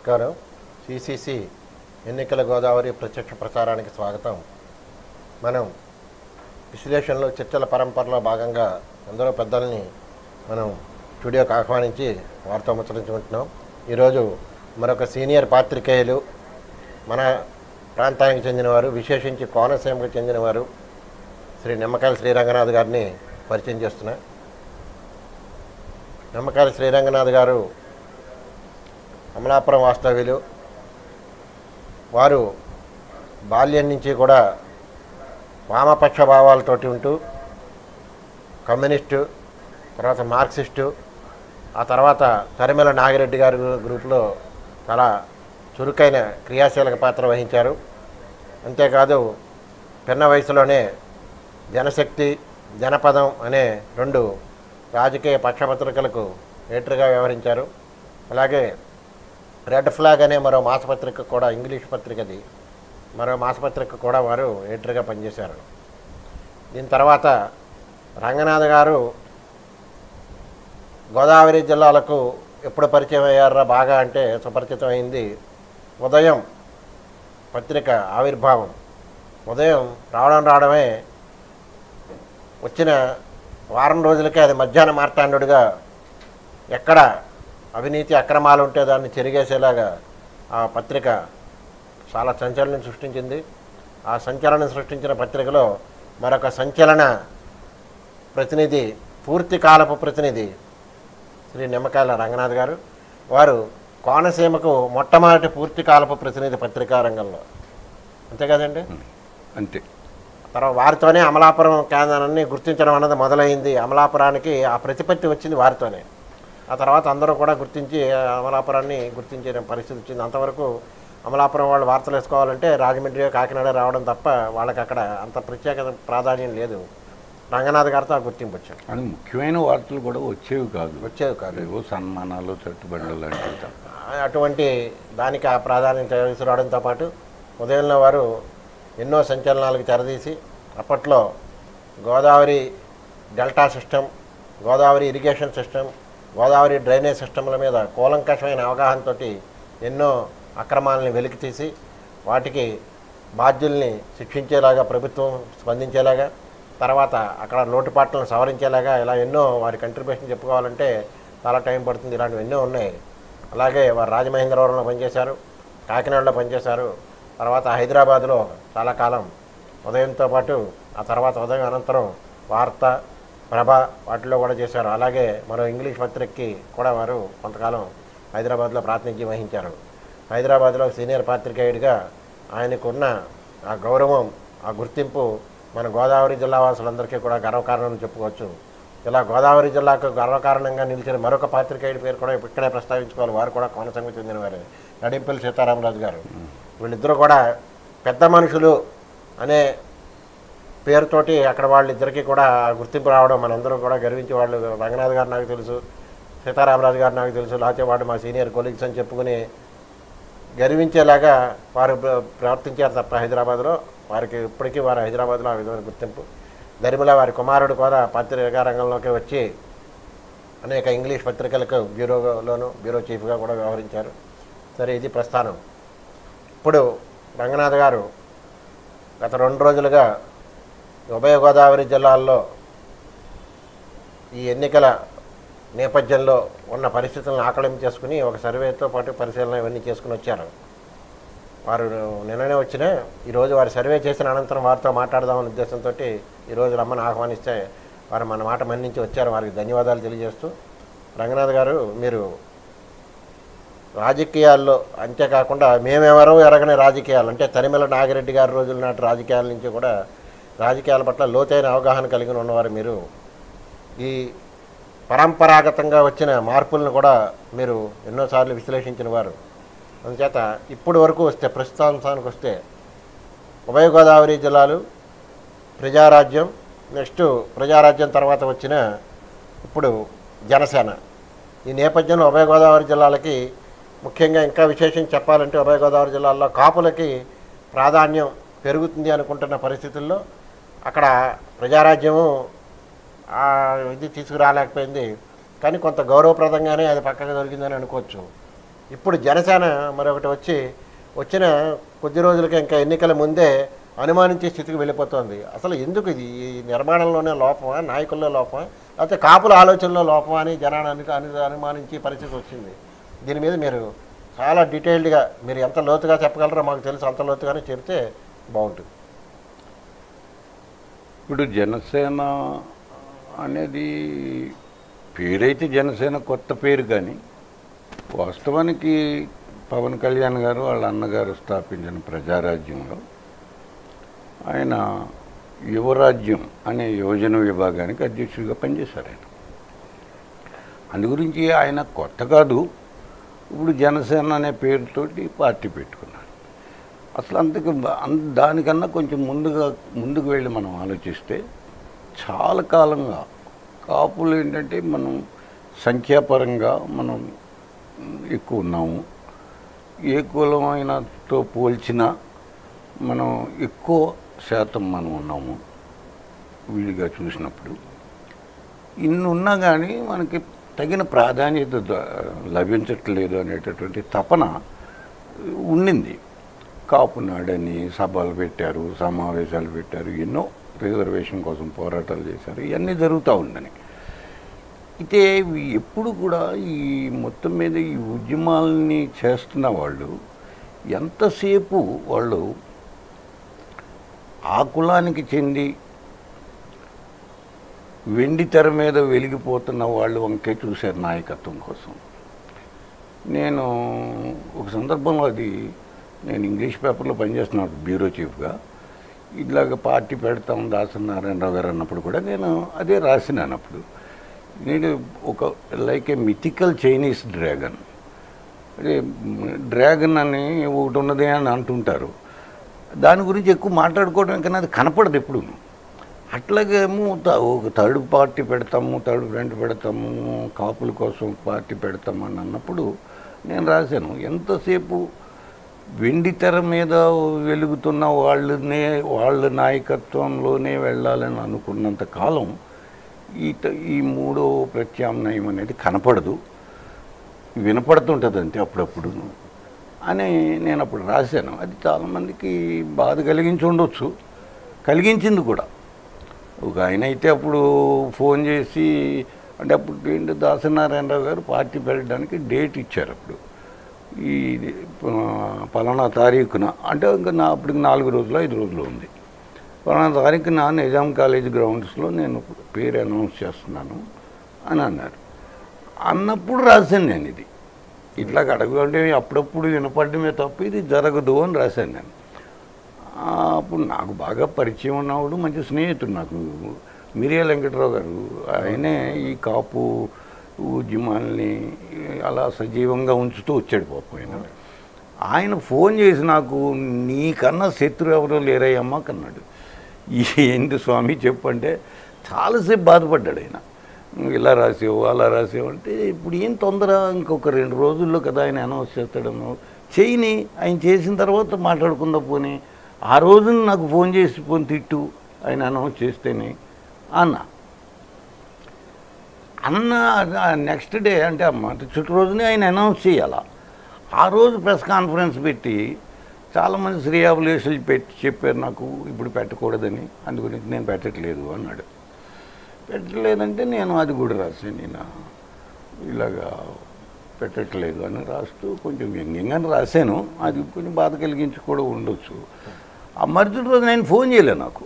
నమస్కారం. సిసిసి ఎన్నికల గోదావరి ప్రత్యక్ష ప్రసారానికి స్వాగతం. మనం విశ్లేషణలో చర్చల పరంపరలో భాగంగా అందరూ పెద్దల్ని మనం స్టూడియోకి ఆహ్వానించి వారితో ముచ్చరించుకుంటున్నాం. ఈరోజు మరొక సీనియర్ పాత్రికేయులు, మన ప్రాంతానికి చెందినవారు, విశేషించి కోనసీమకు చెందినవారు, శ్రీ నిమ్మకాయల శ్రీరంగనాథ్ గారిని పరిచయం చేస్తున్నా. నిమ్మకాయల శ్రీరంగనాథ్ గారు అమలాపురం వాస్తవ్యులు. వారు బాల్యం నుంచి కూడా వామపక్ష భావాలతోటి ఉంటూ కమ్యూనిస్టు, తర్వాత మార్క్సిస్టు, ఆ తర్వాత తరిమెల నాగిరెడ్డి గారి గ్రూపులో చాలా చురుకైన క్రియాశీలక పాత్ర వహించారు. అంతేకాదు పిన్న వయసులోనే జనశక్తి, జనపదం అనే 2 రాజకీయ పక్షపత్రికలకు ఎడిటర్గా వ్యవహరించారు. అలాగే రెడ్ ఫ్లాగ్ అనే మరో మాసపత్రిక కూడా, ఇంగ్లీష్ పత్రికది, మరో మాసపత్రిక కూడా వారు ఎడిటర్గా పనిచేశారు. దీని తర్వాత రంగనాథ్ గారు గోదావరి జిల్లాలకు ఎప్పుడు పరిచయం అయ్యారా బాగా అంటే సుపరిచితం అయింది ఉదయం పత్రిక ఆవిర్భావం. ఉదయం రావడమే వచ్చిన వారం రోజులకే అది మధ్యాహ్న మార్తాండుడిగా ఎక్కడ అవినీతి అక్రమాలు ఉంటే దాన్ని చెరిగేసేలాగా ఆ పత్రిక చాలా సంచలనం సృష్టించింది. ఆ సంచలనం సృష్టించిన పత్రికలో మరొక సంచలన ప్రతినిధి, పూర్తి కాలపు ప్రతినిధి శ్రీ నిమ్మకాయల రంగనాథ్ గారు. వారు కోనసీమకు మొట్టమొదటి పూర్తి కాలపు ప్రతినిధి పత్రికా రంగంలో. అంతే కదండి? అంతే. తర్వాత వారితోనే అమలాపురం కేంద్రాన్ని గుర్తించడం అన్నది మొదలైంది. అమలాపురానికి ఆ ప్రతిపత్తి వచ్చింది వారితోనే. ఆ తర్వాత అందరూ కూడా గుర్తించి అమలాపురాన్ని గుర్తించే పరిస్థితి వచ్చింది. అంతవరకు అమలాపురం వాళ్ళు వార్తలు వేసుకోవాలంటే రాజమండ్రి, కాకినాడ రావడం తప్ప వాళ్ళకి అక్కడ అంత ప్రత్యేక ప్రాధాన్యం లేదు. రంగనాథ్ గారితో ఆ గుర్తింపు వచ్చాడు. అది ముఖ్యమైన వార్తలు కూడా వచ్చేవి కాదు. ఏవో సన్మానాలు, చట్టుబండలు లాంటివి తప్ప. అటువంటి దానికి ఆ ప్రాధాన్యత తీసుకురావడంతో పాటు ఉదయంలో వారు ఎన్నో సంచలనాలకు తెరదీసి అప్పట్లో Godavari delta system, Godavari irrigation system, Godavari drainage సిస్టమ్ల మీద కూలంకషమైన అవగాహనతో ఎన్నో అక్రమాలని వెలికితీసి వాటికి బాధ్యుల్ని శిక్షించేలాగా ప్రభుత్వం స్పందించేలాగా, తర్వాత అక్కడ లోటుపాట్లను సవరించేలాగా, ఇలా ఎన్నో వారి కంట్రిబ్యూషన్ చెప్పుకోవాలంటే చాలా టైం పడుతుంది. ఇలాంటివి ఎన్నో ఉన్నాయి. అలాగే వారు రాజమహేంద్రవరంలో పనిచేశారు, కాకినాడలో పనిచేశారు, తర్వాత హైదరాబాద్లో చాలా కాలం ఉదయంతో పాటు ఆ తర్వాత ఉదయం అనంతరం వార్త, ప్రభ వాటిలో కూడా చేశారు. అలాగే మరో ఇంగ్లీష్ పత్రికకి కూడా వారు కొంతకాలం హైదరాబాద్లో ప్రాతినిధ్యం వహించారు. హైదరాబాద్లో సీనియర్ పాత్రికేయుడిగా ఆయనకున్న ఆ గౌరవం, ఆ గుర్తింపు మన గోదావరి జిల్లా వాసులందరికీ కూడా గర్వకారణం చెప్పుకోవచ్చు. ఇలా గోదావరి జిల్లాకు గర్వకారణంగా నిలిచిన మరొక పాత్రికేయుడి పేరు కూడా ఇక్కడే ప్రస్తావించుకోవాలి. వారు కూడా కోనసీమకు చెందిన వారే, నడింపల్లి సీతారామరాజు గారు. వీళ్ళిద్దరూ కూడా పెద్ద మనుషులు అనే పేరుతోటి అక్కడ వాళ్ళిద్దరికీ కూడా గుర్తింపు రావడం మనందరూ కూడా గర్వించే వాళ్ళు. రంగనాథ్ గారు నాకు తెలుసు, సీతారామరాజు గారు నాకు తెలుసు, లేకపోతే వాడు మా సీనియర్ కొలీగ్స్ అని చెప్పుకుని గర్వించేలాగా వారు ప్రవర్తించారు తప్ప హైదరాబాద్లో వారికి ఇప్పటికీ వారు హైదరాబాద్లో ఆ విధమైన గుర్తింపు. దరిమిల వారి కుమారుడు కూడా పత్రికా రంగంలోకి వచ్చి అనేక ఇంగ్లీష్ పత్రికలకు బ్యూరో చీఫ్గా కూడా వ్యవహరించారు. సరే, ఇది ప్రస్థానం. ఇప్పుడు రంగనాథ్ గారు గత 2 రోజులుగా ఉభయ గోదావరి జిల్లాల్లో ఈ ఎన్నికల నేపథ్యంలో ఉన్న పరిస్థితులను ఆకళం చేసుకుని ఒక సర్వేతో పాటు పరిశీలన ఇవన్నీ చేసుకుని వచ్చారు. వారు నిన్ననే వచ్చినా ఈరోజు వారు సర్వే చేసిన అనంతరం వారితో మాట్లాడదామనే ఉద్దేశంతో ఈరోజు రమ్మని ఆహ్వానిస్తే వారు మన మాట మన్నించి వచ్చారు. వారికి ధన్యవాదాలు తెలియజేస్తూ, రంగనాథ్ గారు, మీరు రాజకీయాల్లో అంతేకాకుండా మేమెవరో ఎరగని రాజకీయాలు అంటే తరిమెల నాగిరెడ్డి గారి రోజుల నాటి రాజకీయాల నుంచి కూడా రాజకీయాల పట్ల లోతైన అవగాహన కలిగి ఉన్నవారు మీరు. ఈ పరంపరాగతంగా వచ్చిన మార్పులను కూడా మీరు ఎన్నోసార్లు విశ్లేషించిన వారు. అందుచేత ఇప్పటి వరకు వస్తే, ప్రస్తుతాంశానికి వస్తే, ఉభయ గోదావరి జిల్లాలు, ప్రజారాజ్యం, నెక్స్ట్ ప్రజారాజ్యం తర్వాత వచ్చిన ఇప్పుడు జనసేన, ఈ నేపథ్యంలో ఉభయ గోదావరి జిల్లాలకి ముఖ్యంగా ఇంకా విశేషం చెప్పాలంటే ఉభయ గోదావరి జిల్లాల్లో కాపులకి ప్రాధాన్యం పెరుగుతుంది అనుకుంటున్న పరిస్థితుల్లో అక్కడ ప్రజారాజ్యము ఇది తీసుకురాలేకపోయింది. కానీ కొంత గౌరవప్రదంగానే అది పక్కగా దొరికిందని అనుకోవచ్చు. ఇప్పుడు జనసేన మరొకటి వచ్చిన కొద్ది రోజులకి ఇంకా ఎన్నికల ముందే అనుమానించే స్థితికి వెళ్ళిపోతుంది. అసలు ఎందుకు ఇది? ఈ నిర్మాణంలోనే లోపమా, నాయకుల్లో లోపమా, లేకపోతే కాపుల ఆలోచనలో లోపమా అని జనాన్ని అనుమానించే పరిస్థితి వచ్చింది. దీని మీద మీరు చాలా డీటెయిల్డ్గా మీరు ఎంత లోతుగా చెప్పగలరో మాకు తెలుసు, అంత లోతుగానే చెప్తే బాగుంటుంది. ఇప్పుడు జనసేన అనేది పేరైతే జనసేన కొత్త పేరు, కానీ వాస్తవానికి పవన్ కళ్యాణ్ గారు వాళ్ళ అన్నగారు స్థాపించిన ప్రజారాజ్యంలో ఆయన యువరాజ్యం అనే యోజన విభాగానికి అధ్యక్షుడిగా పనిచేశారు. ఆయన అందు గురించి ఆయన కొత్త కాదు. ఇప్పుడు జనసేన అనే పేరుతోటి పార్టీ పెట్టుకున్నారు. అసలు దానికన్నా కొంచెం ముందుకు వెళ్ళి మనం ఆలోచిస్తే చాలా కాలంగా కాపులు ఏంటంటే మనం సంఖ్యాపరంగా మనం ఎక్కువ ఉన్నాము. ఏ కులమైనతో పోల్చినా మనం ఎక్కువ శాతం మనం ఉన్నాము వీడిగా చూసినప్పుడు. ఇన్ని ఉన్నా కానీ మనకి తగిన ప్రాధాన్యత లభించట్లేదు అనేటటువంటి తపన ఉండింది. కాపునాడని సభలు పెట్టారు, సమావేశాలు పెట్టారు, ఎన్నో రిజర్వేషన్ కోసం పోరాటాలు చేశారు. ఇవన్నీ జరుగుతూ ఉండని. అయితే ఎప్పుడు కూడా ఈ మొత్తం మీద ఈ ఉద్యమాలని చేస్తున్న వాళ్ళు ఎంతసేపు వాళ్ళు ఆ కులానికి చెంది వెండి తెర మీద వెలిగిపోతున్న వాళ్ళు వంకే చూశారు నాయకత్వం కోసం. నేను ఒక సందర్భంలో నేను ఇంగ్లీష్ పేపర్లో పనిచేస్తున్నాను బ్యూరో చీఫ్గా. ఇట్లాగ పార్టీ పెడతాం దాసనారాయణరావు గారు అన్నప్పుడు కూడా నేను అదే రాసినాను. అప్పుడు నేను ఒక లైక్ ఏ మిథికల్ చైనీస్ డ్రాగన్, అదే డ్రాగన్ అని ఒకటి ఉన్నది అని అంటుంటారు. దాని గురించి ఎక్కువ మాట్లాడుకోవడం కన్నా అది కనపడదు ఎప్పుడు. అట్లాగేమో ఒక థర్డ్ పార్టీ పెడతాము, థర్డ్ ఫ్రంట్ పెడతాము, కాపుల కోసం పార్టీ పెడతామని అన్నప్పుడు నేను రాశాను, ఎంతసేపు వెండి తెర మీద వెలుగుతున్న వాళ్ళ నాయకత్వంలోనే వెళ్ళాలని అనుకున్నంత కాలం ఈ మూడో ప్రత్యామ్నాయం అనేది కనపడదు, వినపడుతుంటుంది అంతే అప్పుడప్పుడు అని నేను అప్పుడు రాశాను. అది చాలామందికి బాధ కలిగించి ఉండొచ్చు, కలిగించింది కూడా. ఒక ఆయన అయితే అప్పుడు ఫోన్ చేసి, అంటే అప్పుడు ఏంటి దాసనారాయణరావు గారు పార్టీ పెట్టడానికి డేట్ ఇచ్చారు. అప్పుడు ఈ పలానా తారీఖున, అంటే ఇంకా అప్పటికి 4 రోజులు 5 రోజులు ఉంది, పలానా తారీఖున నిజాం కాలేజ్ గ్రౌండ్స్లో నేను పేరు అనౌన్స్ చేస్తున్నాను అని అన్నారు. అన్నప్పుడు రాశాను నేను ఇది. ఇట్లా అడగంటే అప్పుడప్పుడు వినపడమే తప్ప ఇది జరగదు అని రాశాను నేను. అప్పుడు నాకు బాగా పరిచయం ఉన్నవాడు, మంచి స్నేహితుడు నాకు, మిరియా వెంకటరావు గారు. ఆయనే ఈ కాపు ఉద్యమాల్ని అలా సజీవంగా ఉంచుతూ వచ్చాడు పాపం. ఆయన ఫోన్ చేసి నాకు, నీకన్నా శత్రువు ఎవరో లేరయ్యమ్మా కన్నాడు. ఏంటి స్వామి చెప్పంటే చాలాసేపు బాధపడ్డాడు ఆయన. ఇలా రాసేవు అలా రాసేవు అంటే, ఇప్పుడు ఏం తొందర, ఇంకొక 2 రోజుల్లో కదా ఆయన అనౌన్స్ చేస్తాడేమో, చేయని, ఆయన చేసిన తర్వాత మాట్లాడుకుందా పోనీ, ఆ రోజున నాకు ఫోన్ చేసి పోని తిట్టు ఆయన అనౌన్స్ చేస్తేనే అన్న నెక్స్ట్ డే అంటే చుట్టూ రోజునే ఆయన అనౌన్స్ చేయాల. ఆ రోజు ప్రెస్ కాన్ఫరెన్స్ పెట్టి చాలామంది శ్రేయాభిలేషులు చెప్పారు నాకు ఇప్పుడు పెట్టకూడదని, అందుగురించి నేను పెట్టట్లేదు అన్నాడు. పెట్టలేదంటే నేను అది కూడా రాశాను, నేను ఇలాగా పెట్టట్లేదు అని రాస్తూ కొంచెం వ్యంగ్యంగానే రాశాను. అది కొంచెం బాధ కలిగించి కూడా ఉండొచ్చు. ఆ మరుసటి రోజు నేను ఫోన్ చేయలే, నాకు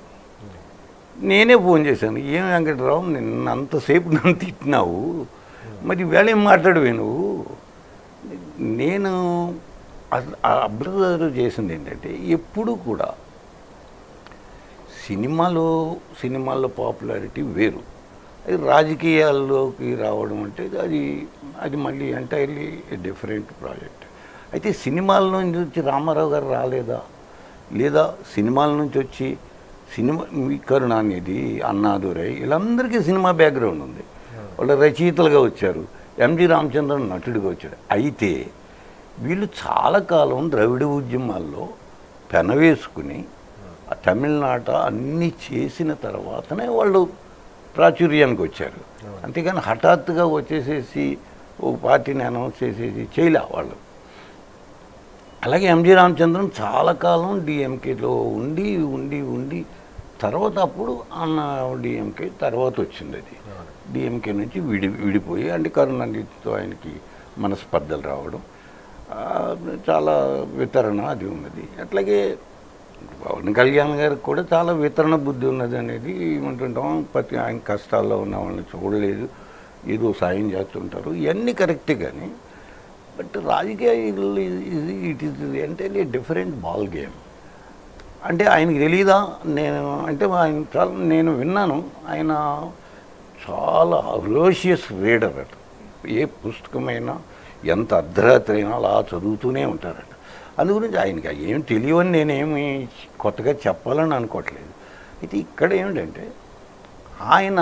నేనే ఫోన్ చేశాను. ఏం వెంకటరావు, నిన్న అంతసేపు నన్ను తిట్టినావు, మరి వేళ ఏం మాట్లాడవే నువ్వు. నేను అబ్జర్వ్ చేసింది ఏంటంటే, ఎప్పుడు కూడా సినిమాల్లో పాపులారిటీ వేరు, అది రాజకీయాల్లోకి రావడం అంటే అది మళ్ళీ ఎంటైర్లీ డిఫరెంట్ ప్రాజెక్ట్. అయితే సినిమాల నుంచి వచ్చి రామారావు గారు రాలేదా, లేదా సినిమాల నుంచి వచ్చి కరుణానిధి, అన్నాదురై, వీళ్ళందరికీ సినిమా బ్యాక్గ్రౌండ్ ఉంది. వాళ్ళు రచయితలుగా వచ్చారు, ఎంజి రామచంద్రన్ నటుడిగా వచ్చాడు. అయితే వీళ్ళు చాలా కాలం ద్రవిడ ఉద్యమాల్లో పెనవేసుకుని ఆ తమిళనాట అన్నీ చేసిన తర్వాతనే వాళ్ళు ప్రాచుర్యానికి వచ్చారు. అంతేగాని హఠాత్తుగా వచ్చేసేసి ఒక పార్టీని అనౌన్స్ చేసేసి చేయలే వాళ్ళు. అలాగే ఎంజి రామచంద్రన్ చాలా కాలం డిఎంకేలో ఉండి ఉండి ఉండి తర్వాత అప్పుడు అన్న డిఎంకే తర్వాత వచ్చింది అది. డిఎంకే నుంచి విడిపోయి అంటే కరుణానిధితో ఆయనకి మనస్పర్ధలు రావడం, చాలా వితరణ అది ఉన్నది. అట్లాగే పవన్ కళ్యాణ్ గారికి కూడా చాలా వితరణ బుద్ధి ఉన్నది అనేది ఏమంటుంటాం. ప్రతి ఆయన కష్టాల్లో ఉన్న వాళ్ళని చూడలేదు, ఏదో సాయం చేస్తుంటారు, ఇవన్నీ కరెక్టే. కానీ బట్ రాజకీయ it is entirely different ball game. అంటే ఆయనకి తెలీదా? ఆయన చాలా నేను విన్నాను, ఆయన చాలా అరోషియస్ రీడర్ అట. ఏ పుస్తకమైనా ఎంత అర్ధరాత్రి అయినా అలా చదువుతూనే ఉంటారట. అందు గురించి ఆయనకి ఏం తెలియవని నేనేమి కొత్తగా చెప్పాలని అనుకోవట్లేదు. అయితే ఇక్కడ ఏమిటంటే ఆయన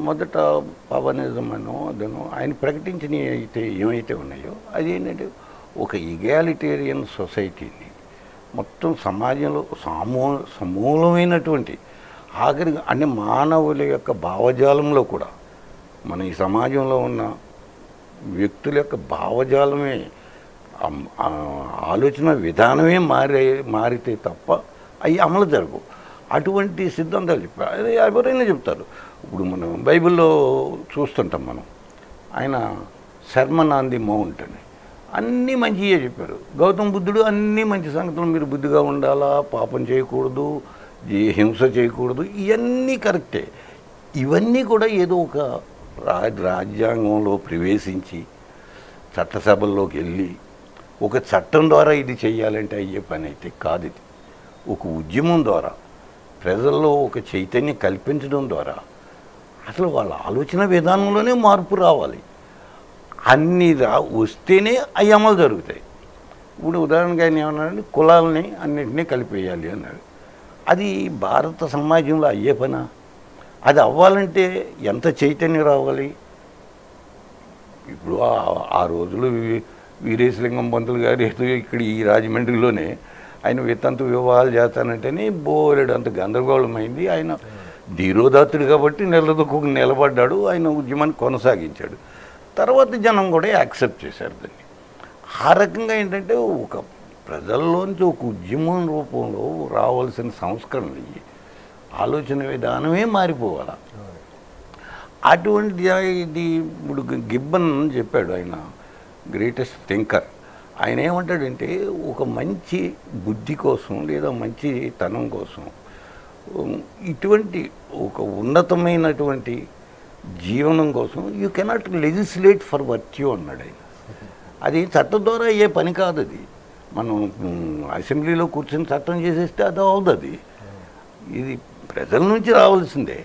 మొదట పవనిజం అదనో ఆయన ప్రకటించినవి అయితే ఏమైతే ఉన్నాయో అది ఏంటంటే ఒక ఈగాలిటేరియన్ సొసైటీని మొత్తం సమాజంలో సమూలమైనటువంటి ఆఖరి అంటే మానవుల యొక్క భావజాలంలో కూడా మన ఈ సమాజంలో ఉన్న వ్యక్తుల యొక్క భావజాలమే ఆలోచన విధానమే మారితే తప్ప అవి అమలు జరగవు. అటువంటి సిద్ధాంతాలు చెప్పారు. అది ఎవరైనా చెప్తారు. ఇప్పుడు మనం బైబిల్లో చూస్తుంటాం మనం, ఆయన శర్మన్ ఆన్ ది మౌంట్ అని అన్నీ మంచిగా చెప్పారు. గౌతమ బుద్ధుడు అన్నీ మంచి సంగతులు, మీరు బుద్ధిగా ఉండాలా, పాపం చేయకూడదు, హింస చేయకూడదు, ఇవన్నీ కరెక్టే. ఇవన్నీ కూడా ఏదో ఒక రాజ్యాంగంలో ప్రవేశించి చట్టసభల్లోకి వెళ్ళి ఒక చట్టం ద్వారా ఇది చేయాలంటే అయ్యే పని అయితే కాదు. ఇది ఒక ఉద్యమం ద్వారా ప్రజల్లో ఒక చైతన్యం కల్పించడం ద్వారా అసలు వాళ్ళ ఆలోచన విధానంలోనే మార్పు రావాలి. అన్నీ వస్తేనే అవి అమలు జరుగుతాయి. ఇప్పుడు ఉదాహరణగా ఆయన ఏమన్నాడంటే కులాలని అన్నింటినీ కలిపేయాలి అన్నాడు. అది భారత సమాజంలో అయ్యే పనా? అది అవ్వాలంటే ఎంత చైతన్యం రావాలి? ఇప్పుడు ఆ రోజులు వీరేశలింగం పంతులు గారు ఇక్కడ ఈ రాజమండ్రిలోనే ఆయన వితంతు వివాహాలు చేస్తానంటేనే బోలెడు అంత గందరగోళమైంది. ఆయన ధీరోదాత్తుడు కాబట్టి నిలబడ్డాడు, ఆయన ఉద్యమాన్ని కొనసాగించాడు. తర్వాత జనం కూడా యాక్సెప్ట్ చేశారు దాన్ని. ఆ రకంగా ఏంటంటే ఒక ప్రజల్లోంచి ఒక ఉద్యమం రూపంలో రావాల్సిన సంస్కరణలు, ఆలోచన విధానమే మారిపోవాలి. అటువంటి ఇది ఇప్పుడు గిబ్బన్ చెప్పాడు, ఆయన గ్రేటెస్ట్ థింకర్. ఆయన ఏమంటాడంటే ఒక మంచి బుద్ధి కోసం లేదా మంచి తనం కోసం ఇటువంటి ఒక ఉన్నతమైనటువంటి జీవనం కోసం you cannot legislate for virtue అన్నాడు ఆయన. అది చట్టం ద్వారా అయ్యే పని కాదు. అది మనం అసెంబ్లీలో కూర్చొని చట్టం చేసేస్తే అది అవుతుంది. ఇది ప్రజల నుంచి రావాల్సిందే.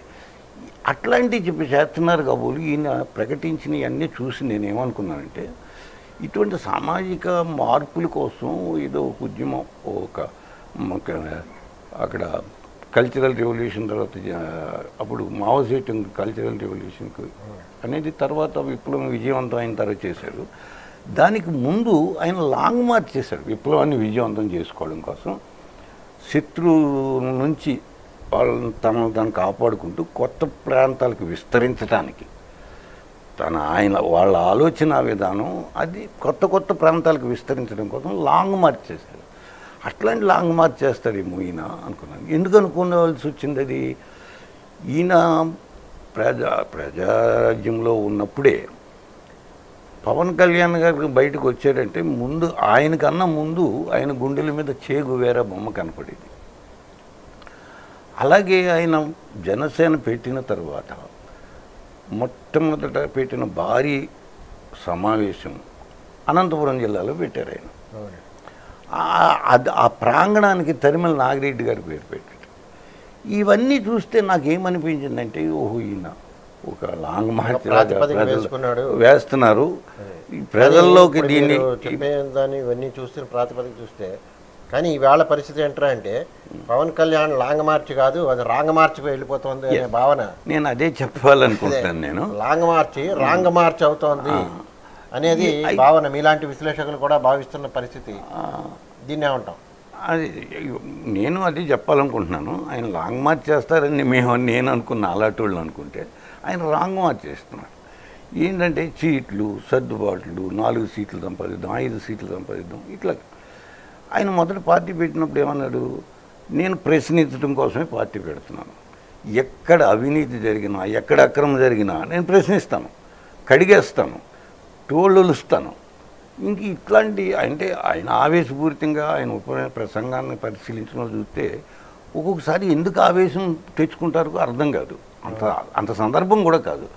అట్లాంటివి చెప్పి చేస్తున్నారు కాబోలు ఈయన ప్రకటించినవన్నీ చూసి నేనేమనుకున్నానంటే ఇటువంటి సామాజిక మార్పుల కోసం ఏదో ఒక ఉద్యమం, అక్కడ కల్చరల్ రెవల్యూషన్ తర్వాత అప్పుడు మావోసేటింగ్ కల్చరల్ రెవల్యూషన్కి అనేది తర్వాత విప్లవం విజయవంతం అయిన తర్వాత చేశాడు. దానికి ముందు ఆయన లాంగ్ మార్చ్ చేశాడు విప్లవాన్ని విజయవంతం చేసుకోవడం కోసం. శత్రువు నుంచి వాళ్ళని తనను కాపాడుకుంటూ కొత్త ప్రాంతాలకు విస్తరించడానికి వాళ్ళ ఆలోచన విధానం అది కొత్త ప్రాంతాలకు విస్తరించడం కోసం లాంగ్ మార్చ్ చేశాడు. అట్లాంటి లాంగ్ మార్చ్ చేస్తాడేమో ఈయన అనుకున్నాను. ఎందుకు అనుకోవాల్సి వచ్చింది? అది ఈయన ప్రజారాజ్యంలో ఉన్నప్పుడే పవన్ కళ్యాణ్ గారికి బయటకు వచ్చాడంటే ముందు ఆయనకన్నా ముందు ఆయన గుండెల మీద చే గువేరా బొమ్మ కనపడేది. అలాగే ఆయన జనసేన పెట్టిన తర్వాత మొట్టమొదట పెట్టిన భారీ సమావేశం అనంతపురం జిల్లాలో పెట్టారు ఆయన. ఆ ప్రాంగణానికి తరిమల నాగిరెడ్డి గారి పేరు పెట్టారు. ఇవన్నీ చూస్తే నాకేమనిపించిందంటే ఓహో ఈయన ఒక లాంగ్ మార్చ్ వేస్తున్నారు ప్రజల్లోకి. దీన్ని దాన్ని ఇవన్నీ చూస్తే ప్రాతిపదిక చూస్తే కానీ ఈవేళ పరిస్థితి ఏంట్రా అంటే పవన్ కళ్యాణ్ లాంగ్ మార్చ్ కాదు, అది రాంగ్ మార్చ్కి వెళ్ళిపోతుంది అనే భావన. నేను అదే చెప్పాలనుకుంటున్నాను. నేను లాంగ్ మార్చి రాంగ్ మార్చ్ అవుతోంది అనేది భావన మీలాంటి విశ్లేషకులు కూడా భావిస్తున్న పరిస్థితి. దీన్ని ఏమంటాం? అది నేను అది చెప్పాలనుకుంటున్నాను. ఆయన లాంగ్ మార్చ్ చేస్తారని నేను అనుకున్న అలాంటి అనుకుంటే ఆయన రాంగ్ మార్చ్ చేస్తున్నారు. ఏంటంటే సీట్లు సర్దుబాట్లు, 4 సీట్లు సంపాదిద్దాం, 5 సీట్లు సంపాదిద్దాం, ఇట్లా ఆయన మొదటి పార్టీ పెట్టినప్పుడు ఏమన్నాడు, నేను ప్రశ్నించడం కోసమే పార్టీ పెడుతున్నాను, ఎక్కడ అవినీతి జరిగినా ఎక్కడ అక్రమం జరిగినా నేను ప్రశ్నిస్తాను, కడిగేస్తాను, తోళ్ళొలుస్తాను. ఇంక ఇట్లాంటి అంటే ఆయన ఆవేశపూరితంగా ఆయన ప్రసంగాన్ని పరిశీలించడం చూస్తే ఒక్కొక్కసారి ఎందుకు ఆవేశం తెచ్చుకుంటారో అర్థం కాదు, అంత సందర్భం కూడా కాదు.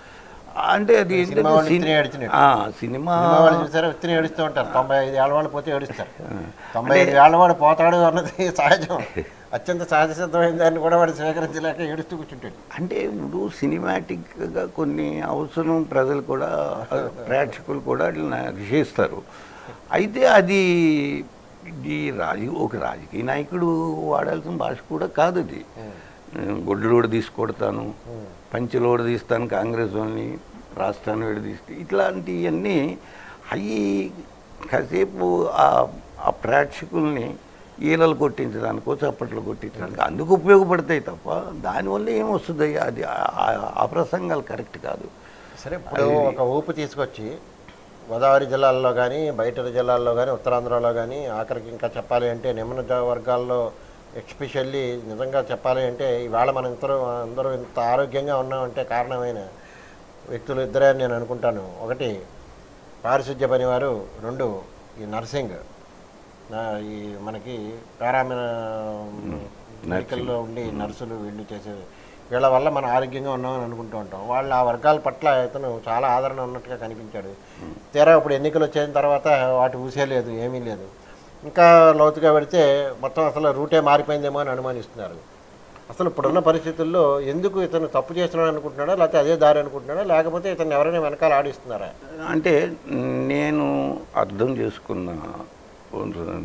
అంటే అది సినిమా చూసారా, ఒత్తిడి ఏడుస్తూ ఉంటారు. 95 ఏళ్ళ వాళ్ళు పోతే ఏడుస్తారు. 95 ఏళ్ళ వాడు పోతాడు అన్నది సహజం, అత్యంత సహజసిద్ధమైన దాన్ని కూడా వాడు స్వీకరించలేక ఏడుస్తూ కూర్చుంటాడు. అంటే ఇప్పుడు సినిమాటిక్గా కొన్ని అవసరం ప్రజలు కూడా ప్రేక్షకులు కూడా నిషేధిస్తారు. అయితే అది ఒక రాజకీయ నాయకుడు వాడాల్సిన భాష కూడా కాదు అది. గొడ్డులోడు తీసుకొడతాను, పంచెలోడు తీస్తాను, కాంగ్రెస్ వాళ్ళని రాష్ట్రాన్ని విడదీస్తే ఇట్లాంటివన్నీ అవి కాసేపు ఆ ప్రేక్షకుల్ని ఈలలు కొట్టించడానికో చప్పట్లు కొట్టించడానికి అందుకు ఉపయోగపడతాయి తప్ప దానివల్ల ఏమొస్తుంది, అది ఆ ప్రసంగాలు కరెక్ట్ కాదు. సరే, ఇప్పుడు ఒక ఊపు తీసుకొచ్చి గోదావరి జిల్లాల్లో కానీ బయట జిల్లాల్లో కానీ ఉత్తరాంధ్రలో కానీ ఆఖరికి ఇంకా చెప్పాలి అంటే నిమ్న వర్గాల్లో ఎస్పెషల్లీ నిజంగా చెప్పాలి అంటే ఇవాళ మనం అందరూ ఇంత ఆరోగ్యంగా ఉన్నామంటే కారణమైన వ్యక్తులు ఇద్దరే అని నేను అనుకుంటాను. ఒకటి పారిశుద్ధ్య పనివారు, 2 ఈ నర్సింగ్, ఈ మనకి మెడికల్లో ఉండి నర్సులు వీళ్ళు చేసేది, వీళ్ళ వల్ల మనం ఆరోగ్యంగా ఉన్నామని అనుకుంటూ ఉంటాం. వాళ్ళు ఆ వర్గాల పట్ల ఇతను చాలా ఆదరణ ఉన్నట్టుగా కనిపించాడు. తీరా ఇప్పుడు ఎన్నికలు వచ్చిన తర్వాత వాటి ఊసే లేదు, ఏమీ లేదు. ఇంకా లోతుగా పెడితే మొత్తం అసలు రూటే మారిపోయిందేమో అని అనుమానిస్తున్నారు. అసలు ఇప్పుడున్న పరిస్థితుల్లో ఎందుకు ఇతను తప్పు చేస్తున్నాడు అనుకుంటున్నాడా, లేకపోతే అదే దారి అనుకుంటున్నాడా, లేకపోతే ఇతను ఎవరైనా వెనకాల ఆడిస్తున్నారా? అంటే నేను అర్థం చేసుకున్న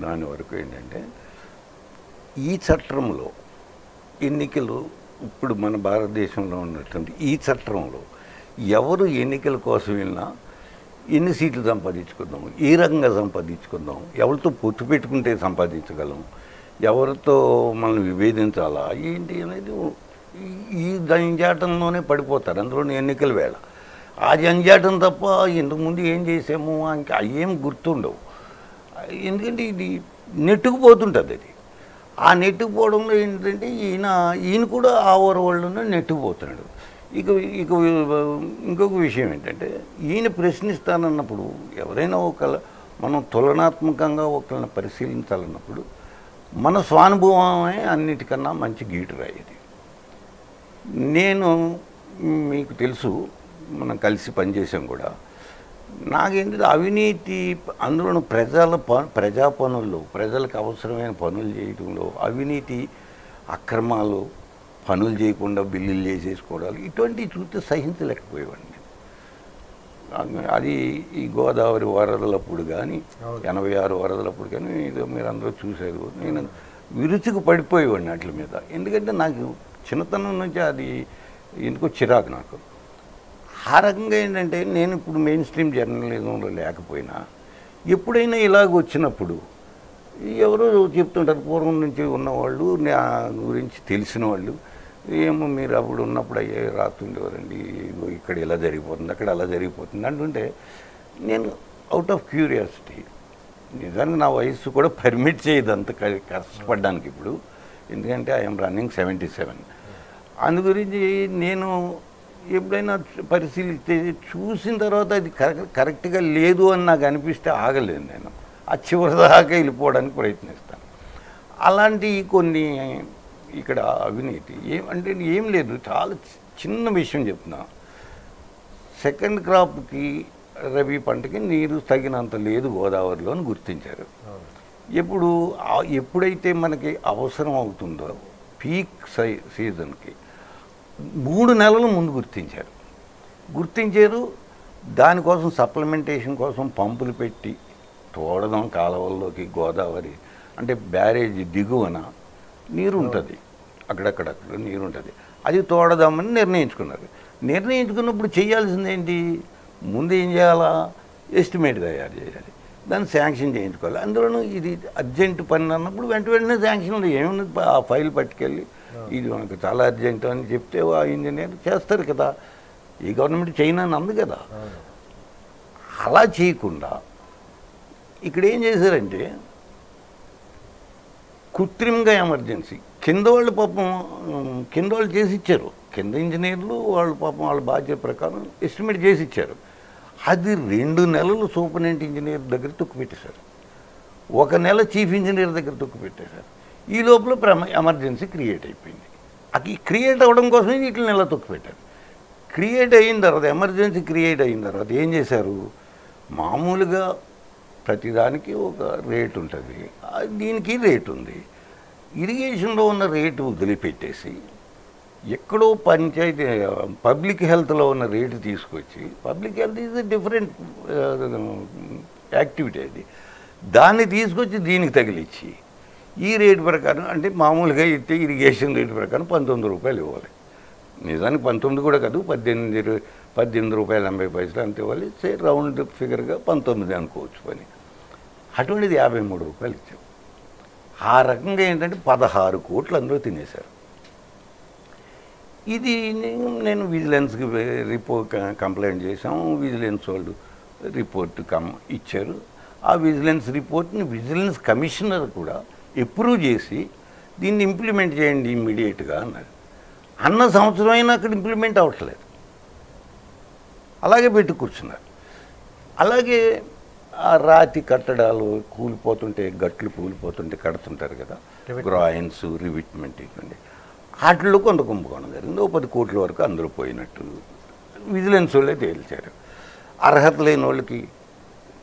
దాని వరకు ఏంటంటే ఈ చట్టంలో ఎన్నికలు ఇప్పుడు మన భారతదేశంలో ఉన్నటువంటి ఈ చట్టంలో ఎవరు ఎన్నికల కోసం వెళ్ళినా ఎన్ని సీట్లు సంపాదించుకుందాం, ఏ రకంగా సంపాదించుకుందాం, ఎవరితో పొత్తు పెట్టుకుంటే సంపాదించగలం, ఎవరితో మనం విభేదించాలా ఏంటి అనేది ఈ జంజాటంలోనే పడిపోతారు. అందులోని ఎన్నికల వేళ ఆ జంజాటం తప్ప ఇంతకుముందు ఏం చేసాము ఇంకా ఏం గుర్తుండవు. ఎందుకంటే ఇది నెట్టుకుపోతుంటుంది. అది ఆ నెట్టుకుపోవడంలో ఏంటంటే ఈయన కూడా ఆ ఊరవాళ్ళలో నెట్టుకుపోతున్నాడు. ఇక ఇంకొక విషయం ఏంటంటే ఈయన ప్రశ్నిస్తానన్నప్పుడు ఎవరైనా మనం తులనాత్మకంగా ఒకరిని పరిశీలించాలన్నప్పుడు మన స్వానుభవమే అన్నిటికన్నా మంచి గీటురాయి. నేను మీకు తెలుసు, మనం కలిసి పనిచేసాం కూడా. నాకేంటంటే అవినీతి అందులో ప్రజా పనుల్లో ప్రజలకు అవసరమైన పనులు చేయడంలో అవినీతి అక్రమాలు, పనులు చేయకుండా బిల్లులు చేసేసుకోవడాలు ఇటువంటివి చూస్తే సహించలేకపోయేవాడిని. అది ఈ గోదావరి వరదలప్పుడు కానీ 86 వరదలప్పుడు కానీ ఇది మీరు అందరూ చూశారు. నేను విరుచుకు పడిపోయేవాడిని వాటి మీద. ఎందుకంటే నాకు చిన్నతనం నుంచి అది ఎందుకో చిరాకు నాకు. ఆ రకంగా ఏంటంటే నేను ఇప్పుడు మెయిన్ స్ట్రీమ్ జర్నలిజంలో లేకపోయినా ఎప్పుడైనా ఇలాగ వచ్చినప్పుడు ఎవరో చెప్తుంటారు, పూర్వం నుంచి ఉన్నవాళ్ళు, నా గురించి తెలిసిన వాళ్ళు, ఏమో మీరు అప్పుడు ఉన్నప్పుడు అయ్యే రాస్తుండేవారండి, ఇక్కడ ఇలా జరిగిపోతుంది, అక్కడ అలా జరిగిపోతుంది అంటుంటే నేను అవుట్ ఆఫ్ క్యూరియాసిటీ, నిజానికి నా వయస్సు కూడా పర్మిట్ చేయదు అంత కష్టపడడానికి ఇప్పుడు, ఎందుకంటే ఐఎమ్ రన్నింగ్ 77. అందు గురించి నేను ఎప్పుడైనా పరిశీలిస్తే చూసిన తర్వాత అది కరెక్ట్గా లేదు అని నాకు అనిపిస్తే ఆగలేదు. నేను ఆ చివరి దాకా వెళ్ళిపోవడానికి ప్రయత్నిస్తాను. అలాంటి కొన్ని ఇక్కడ అవినీతి ఏమంటే ఏం లేదు, చాలా చిన్న విషయం చెప్తున్నా. సెకండ్ క్రాప్కి రబీ పంటకి నీరు తగినంత లేదు గోదావరిలో అని గుర్తించారు. ఎప్పుడైతే మనకి అవసరం అవుతుందో పీక్ సీజన్కి 3 నెలల ముందు గుర్తించారు. దానికోసం సప్లిమెంటేషన్ కోసం పంపులు పెట్టి తోడదాం కాలువల్లోకి. గోదావరి అంటే బ్యారేజీ దిగువన నీరు ఉంటుంది, అక్కడక్కడ నీరు ఉంటుంది, అది తోడదామని నిర్ణయించుకున్నప్పుడు చేయాల్సిందేంటి, ముందు ఏం చేయాలా, ఎస్టిమేట్ తయారు చేయాలి, దాన్ని శాంక్షన్ చేయించుకోవాలి. అందులోనూ ఇది అర్జెంటు పని అన్నప్పుడు వెంటనే శాంక్షన్ ఏముంది, ఆ ఫైల్ పట్టుకెళ్ళి ఇది మనకు చాలా అర్జెంటు అని చెప్తే ఆ ఇంజనీర్ చేస్తారు కదా. ఈ గవర్నమెంట్ చైనా అంది కదా. అలా చేయకుండా ఇక్కడ ఏం చేశారంటే కృత్రిమంగా ఎమర్జెన్సీ కింద వాళ్ళు పాపం కింద వాళ్ళు చేసి ఇచ్చారు, కింద ఇంజనీర్లు వాళ్ళు పాపం వాళ్ళ బాధ్యత ప్రకారం ఎస్టిమేట్ చేసి ఇచ్చారు. అది 2 నెలలు సూపరింటెండెంట్ ఇంజనీర్ దగ్గర తొక్కిపెట్టేశారు, 1 నెల చీఫ్ ఇంజనీర్ దగ్గర తొక్కిపెట్టేశారు. ఈ లోపల ఎమర్జెన్సీ క్రియేట్ అయిపోయింది. అది క్రియేట్ అవ్వడం కోసమే వీటిని నెల తొక్కిపెట్టారు. క్రియేట్ అయిన తర్వాత ఎమర్జెన్సీ క్రియేట్ అయిన తర్వాత ఏం చేశారు, మామూలుగా ప్రతిదానికి ఒక రేటు ఉంటుంది, దీనికి రేటు ఉంది. ఇరిగేషన్లో ఉన్న రేటు వదిలిపెట్టేసి ఎక్కడో పంచాయతీ పబ్లిక్ హెల్త్లో ఉన్న రేటు తీసుకొచ్చి, public health is different activity, అది దాన్ని తీసుకొచ్చి దీనికి తగిలిచ్చి ఈ రేటు ప్రకారం, అంటే మామూలుగా అయితే ఇరిగేషన్ రేటు ప్రకారం 19 రూపాయలు ఇవ్వాలి. నిజానికి 19 కూడా కాదు, 18 రూపాయలు 80 పైసలు అంతే ఇవ్వాలి. రౌండ్ ఫిగర్గా 19 అనుకోవచ్చు పని. అటువంటిది 53 రూపాయలు ఇచ్చాం. ఆ రకంగా ఏంటంటే 16 కోట్లు అందులో తినేశారు. ఇది నేను విజిలెన్స్కి కంప్లైంట్ చేశాము. విజిలెన్స్ వాళ్ళు రిపోర్ట్ ఇచ్చారు. ఆ విజిలెన్స్ రిపోర్ట్ని విజిలెన్స్ కమిషనర్ కూడా అప్రూవ్ చేసి దీన్ని ఇంప్లిమెంట్ చేయండి ఇమ్మీడియట్గా అన్నారు. అన్న సంవత్సరం అయినా అక్కడ ఇంప్లిమెంట్ అవ్వట్లేదు, అలాగే పెట్టి కూర్చున్నారు. అలాగే ఆ రాతి కట్టడాలు కూలిపోతుంటే, గట్లు కూలిపోతుంటే కడుతుంటారు కదా, గ్రాయిన్స్ రివిట్మెంట్ ఇవ్వండి, వాటిల్లో కొంత కుంభకోణం జరిగింది. 10 కోట్ల వరకు అందరూ పోయినట్టు విజిలెన్స్ వాళ్ళే తేల్చారు. అర్హత లేని వాళ్ళకి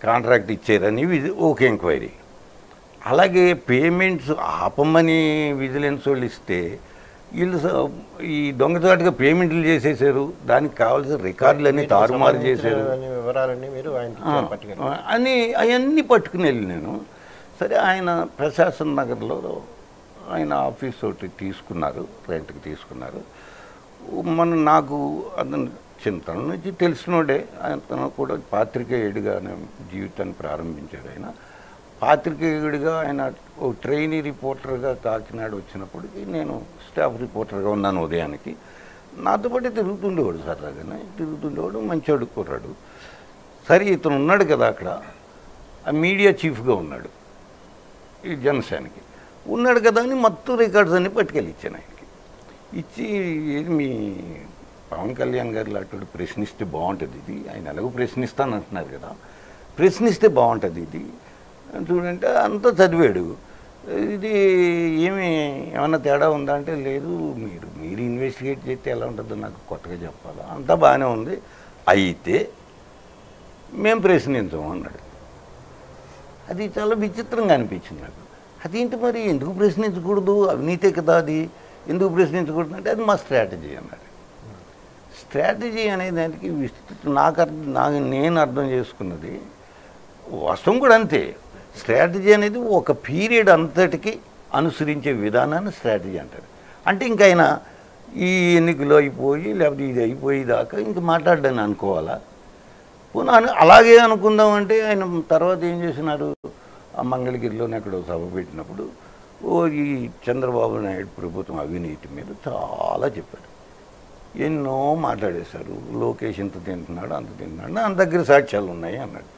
కాంట్రాక్ట్ ఇచ్చారని ఒక ఎంక్వైరీ. అలాగే పేమెంట్స్ ఆపమని విజిలెన్స్ వాళ్ళు ఇస్తే వీళ్ళు ఈ దొంగచాటుగా పేమెంట్లు చేసేసారు, దానికి కావాల్సిన రికార్డులన్నీ తారుమారు చేశారు అని అవన్నీ పట్టుకుని వెళ్ళి నేను సరే ఆయన ప్రశాసన్ నగర్లో ఆయన ఆఫీస్ ఒకటి తీసుకున్నారు, రెంట్కి తీసుకున్నారు. నాకు అతను చిన్నతనం నుంచి తెలిసినోడే, అతను కూడా పాత్రికేయుడిగా జీవితాన్ని ప్రారంభించాడు. ఆయన పాత్రికేయుడిగా ఆయన ఓ ట్రైనీ రిపోర్టర్గా కాకినాడ వచ్చినప్పటికీ నేను స్టాఫ్ రిపోర్టర్గా ఉన్నాను ఉదయానికి. నాతో పాటు తిరుగుతుండేవాడు, సరదాగానే తిరుగుతుండేవాడు, మంచోడు కుర్రాడు. సరే ఇతను ఉన్నాడు కదా అక్కడ, ఆ మీడియా చీఫ్గా ఉన్నాడు ఈ జనసేనకి, ఉన్నాడు కదా అని మొత్తం రికార్డ్స్ అన్నీ పట్టుకెళ్ళి ఇచ్చాను ఆయనకి. ఇచ్చి ఏది మీ పవన్ కళ్యాణ్ గారు లాంటి ప్రశ్నిస్తే బాగుంటుంది, ఇది ఆయన ఎలాగో ప్రశ్నిస్తాను అంటున్నారు కదా, ప్రశ్నిస్తే బాగుంటుంది ఇది చూడంటే అంతా చదివాడు. ఇది ఏమన్నా తేడా ఉందా అంటే లేదు, మీరు ఇన్వెస్టిగేట్ చేస్తే ఎలా ఉంటుందో నాకు కొత్తగా చెప్పాలా, అంతా బాగానే ఉంది, అయితే మేము ప్రశ్నించము అన్నాడు. అది చాలా విచిత్రంగా అనిపించింది నాకు. అదేంటి మరి ఎందుకు ప్రశ్నించకూడదు, అవినీతే కదా అది, ఎందుకు ప్రశ్నించకూడదు అంటే అది మా స్ట్రాటజీ అన్నాడు. స్ట్రాటజీ అనే దానికి నేను అర్థం చేసుకున్నది వాస్తవం కూడా అంతే. స్ట్రాటజీ అనేది ఒక పీరియడ్ అంతటికి అనుసరించే విధానాన్ని స్ట్రాటజీ అంటారు. అంటే ఇంక ఆయన ఈ ఎన్నికలు అయిపోయి లేకపోతే ఇది అయిపోయేదాకా ఇంక మాట్లాడడానికి అనుకోవాలా, అలాగే అనుకుందామంటే ఆయన తర్వాత ఏం చేసినారు, ఆ మంగళగిరిలోనే అక్కడ సభ పెట్టినప్పుడు ఈ చంద్రబాబు నాయుడు ప్రభుత్వం అవినీతి మీద చాలా చెప్పాడు, ఎన్నో మాట్లాడేశారు. లోకేష్ ఇంత తింటున్నాడు అంత తింటున్నాడు, నా దగ్గర సాక్ష్యాలు ఉన్నాయి అన్నాడు.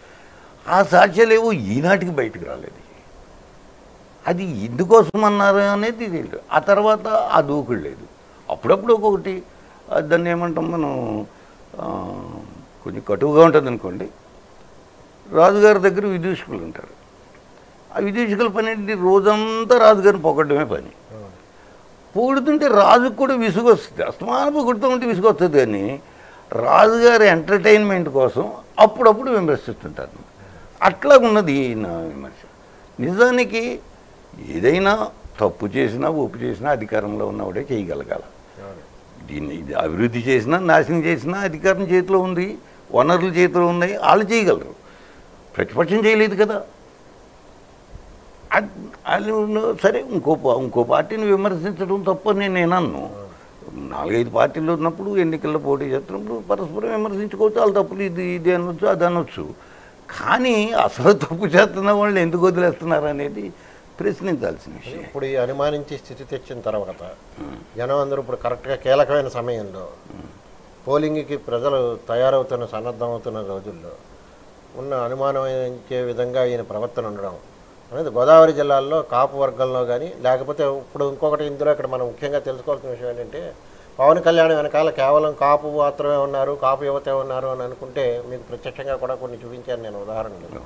ఆ సాక్ష్యాలు ఏవో ఈనాటికి బయటకు రాలేదు. అది ఎందుకోసం అన్నారు అనేది తెలియదు. ఆ తర్వాత ఆ దూకుడు లేదు. అప్పుడప్పుడు ఒక్కొక్కటి దాన్ని ఏమంటాం మనం, కొంచెం కటువుగా ఉంటుంది అనుకోండి. రాజుగారి దగ్గర విదూషకులు ఉంటారు. ఆ విదూషకుల పని ఏంటి, రోజంతా రాజుగారిని పొగడమే పని. పొగుడుతుంటే రాజుకు కూడా విసుగు వస్తుంది, అస్తమానం పొగుడుతూ ఉంటే విసుగు వస్తుంది. కానీ రాజుగారి ఎంటర్టైన్మెంట్ కోసం అప్పుడప్పుడు విమర్శిస్తుంటారు. అట్లా ఉన్నది నా విమర్శ. నిజానికి ఏదైనా తప్పు చేసినా ఒప్పు చేసినా అధికారంలో ఉన్నవాడే చేయగలగాల. దీన్ని అభివృద్ధి చేసినా నాశనం చేసినా అధికారం చేతిలో ఉంది, వనరుల చేతిలో ఉన్నాయి, వాళ్ళు చేయగలరు. ప్రతిపక్షం చేయలేదు కదా. సరే ఇంకో పార్టీని విమర్శించడం తప్పని నేను అన్నాను. 4-5 పార్టీలు ఉన్నప్పుడు ఎన్నికల్లో పోటీ చేస్తున్నప్పుడు పరస్పరం విమర్శించుకోవచ్చు, వాళ్ళు తప్పులు ఇది అనొచ్చు అది అనొచ్చు. కానీ అసలు తప్పు చేస్తున్న వాళ్ళు ఎందుకు వదిలేస్తున్నారు అనేది ప్రశ్నించాల్సిన విషయం. ఇప్పుడు ఈ అనుమానించి స్థితి తెచ్చిన తర్వాత జనం అందరూ ఇప్పుడు కరెక్ట్గా కీలకమైన సమయంలో పోలింగ్కి ప్రజలు తయారవుతున్న సన్నద్ధమవుతున్న రోజుల్లో ఉన్న అనుమానించే విధంగా ఈయన ప్రవర్తన ఉండడం అనేది గోదావరి జిల్లాల్లో కాపు వర్గంలో కానీ లేకపోతే ఇప్పుడు ఇంకొకటి ఇందులో ఇక్కడ మనం ముఖ్యంగా తెలుసుకోవాల్సిన విషయం ఏంటంటే పవన్ కళ్యాణ్ వెనకాల కేవలం కాపు మాత్రమే ఉన్నారు, కాపు యువతే ఉన్నారు అని అనుకుంటే మీకు ప్రత్యక్షంగా కూడా కొన్ని చూపించాను నేను ఉదాహరణలు.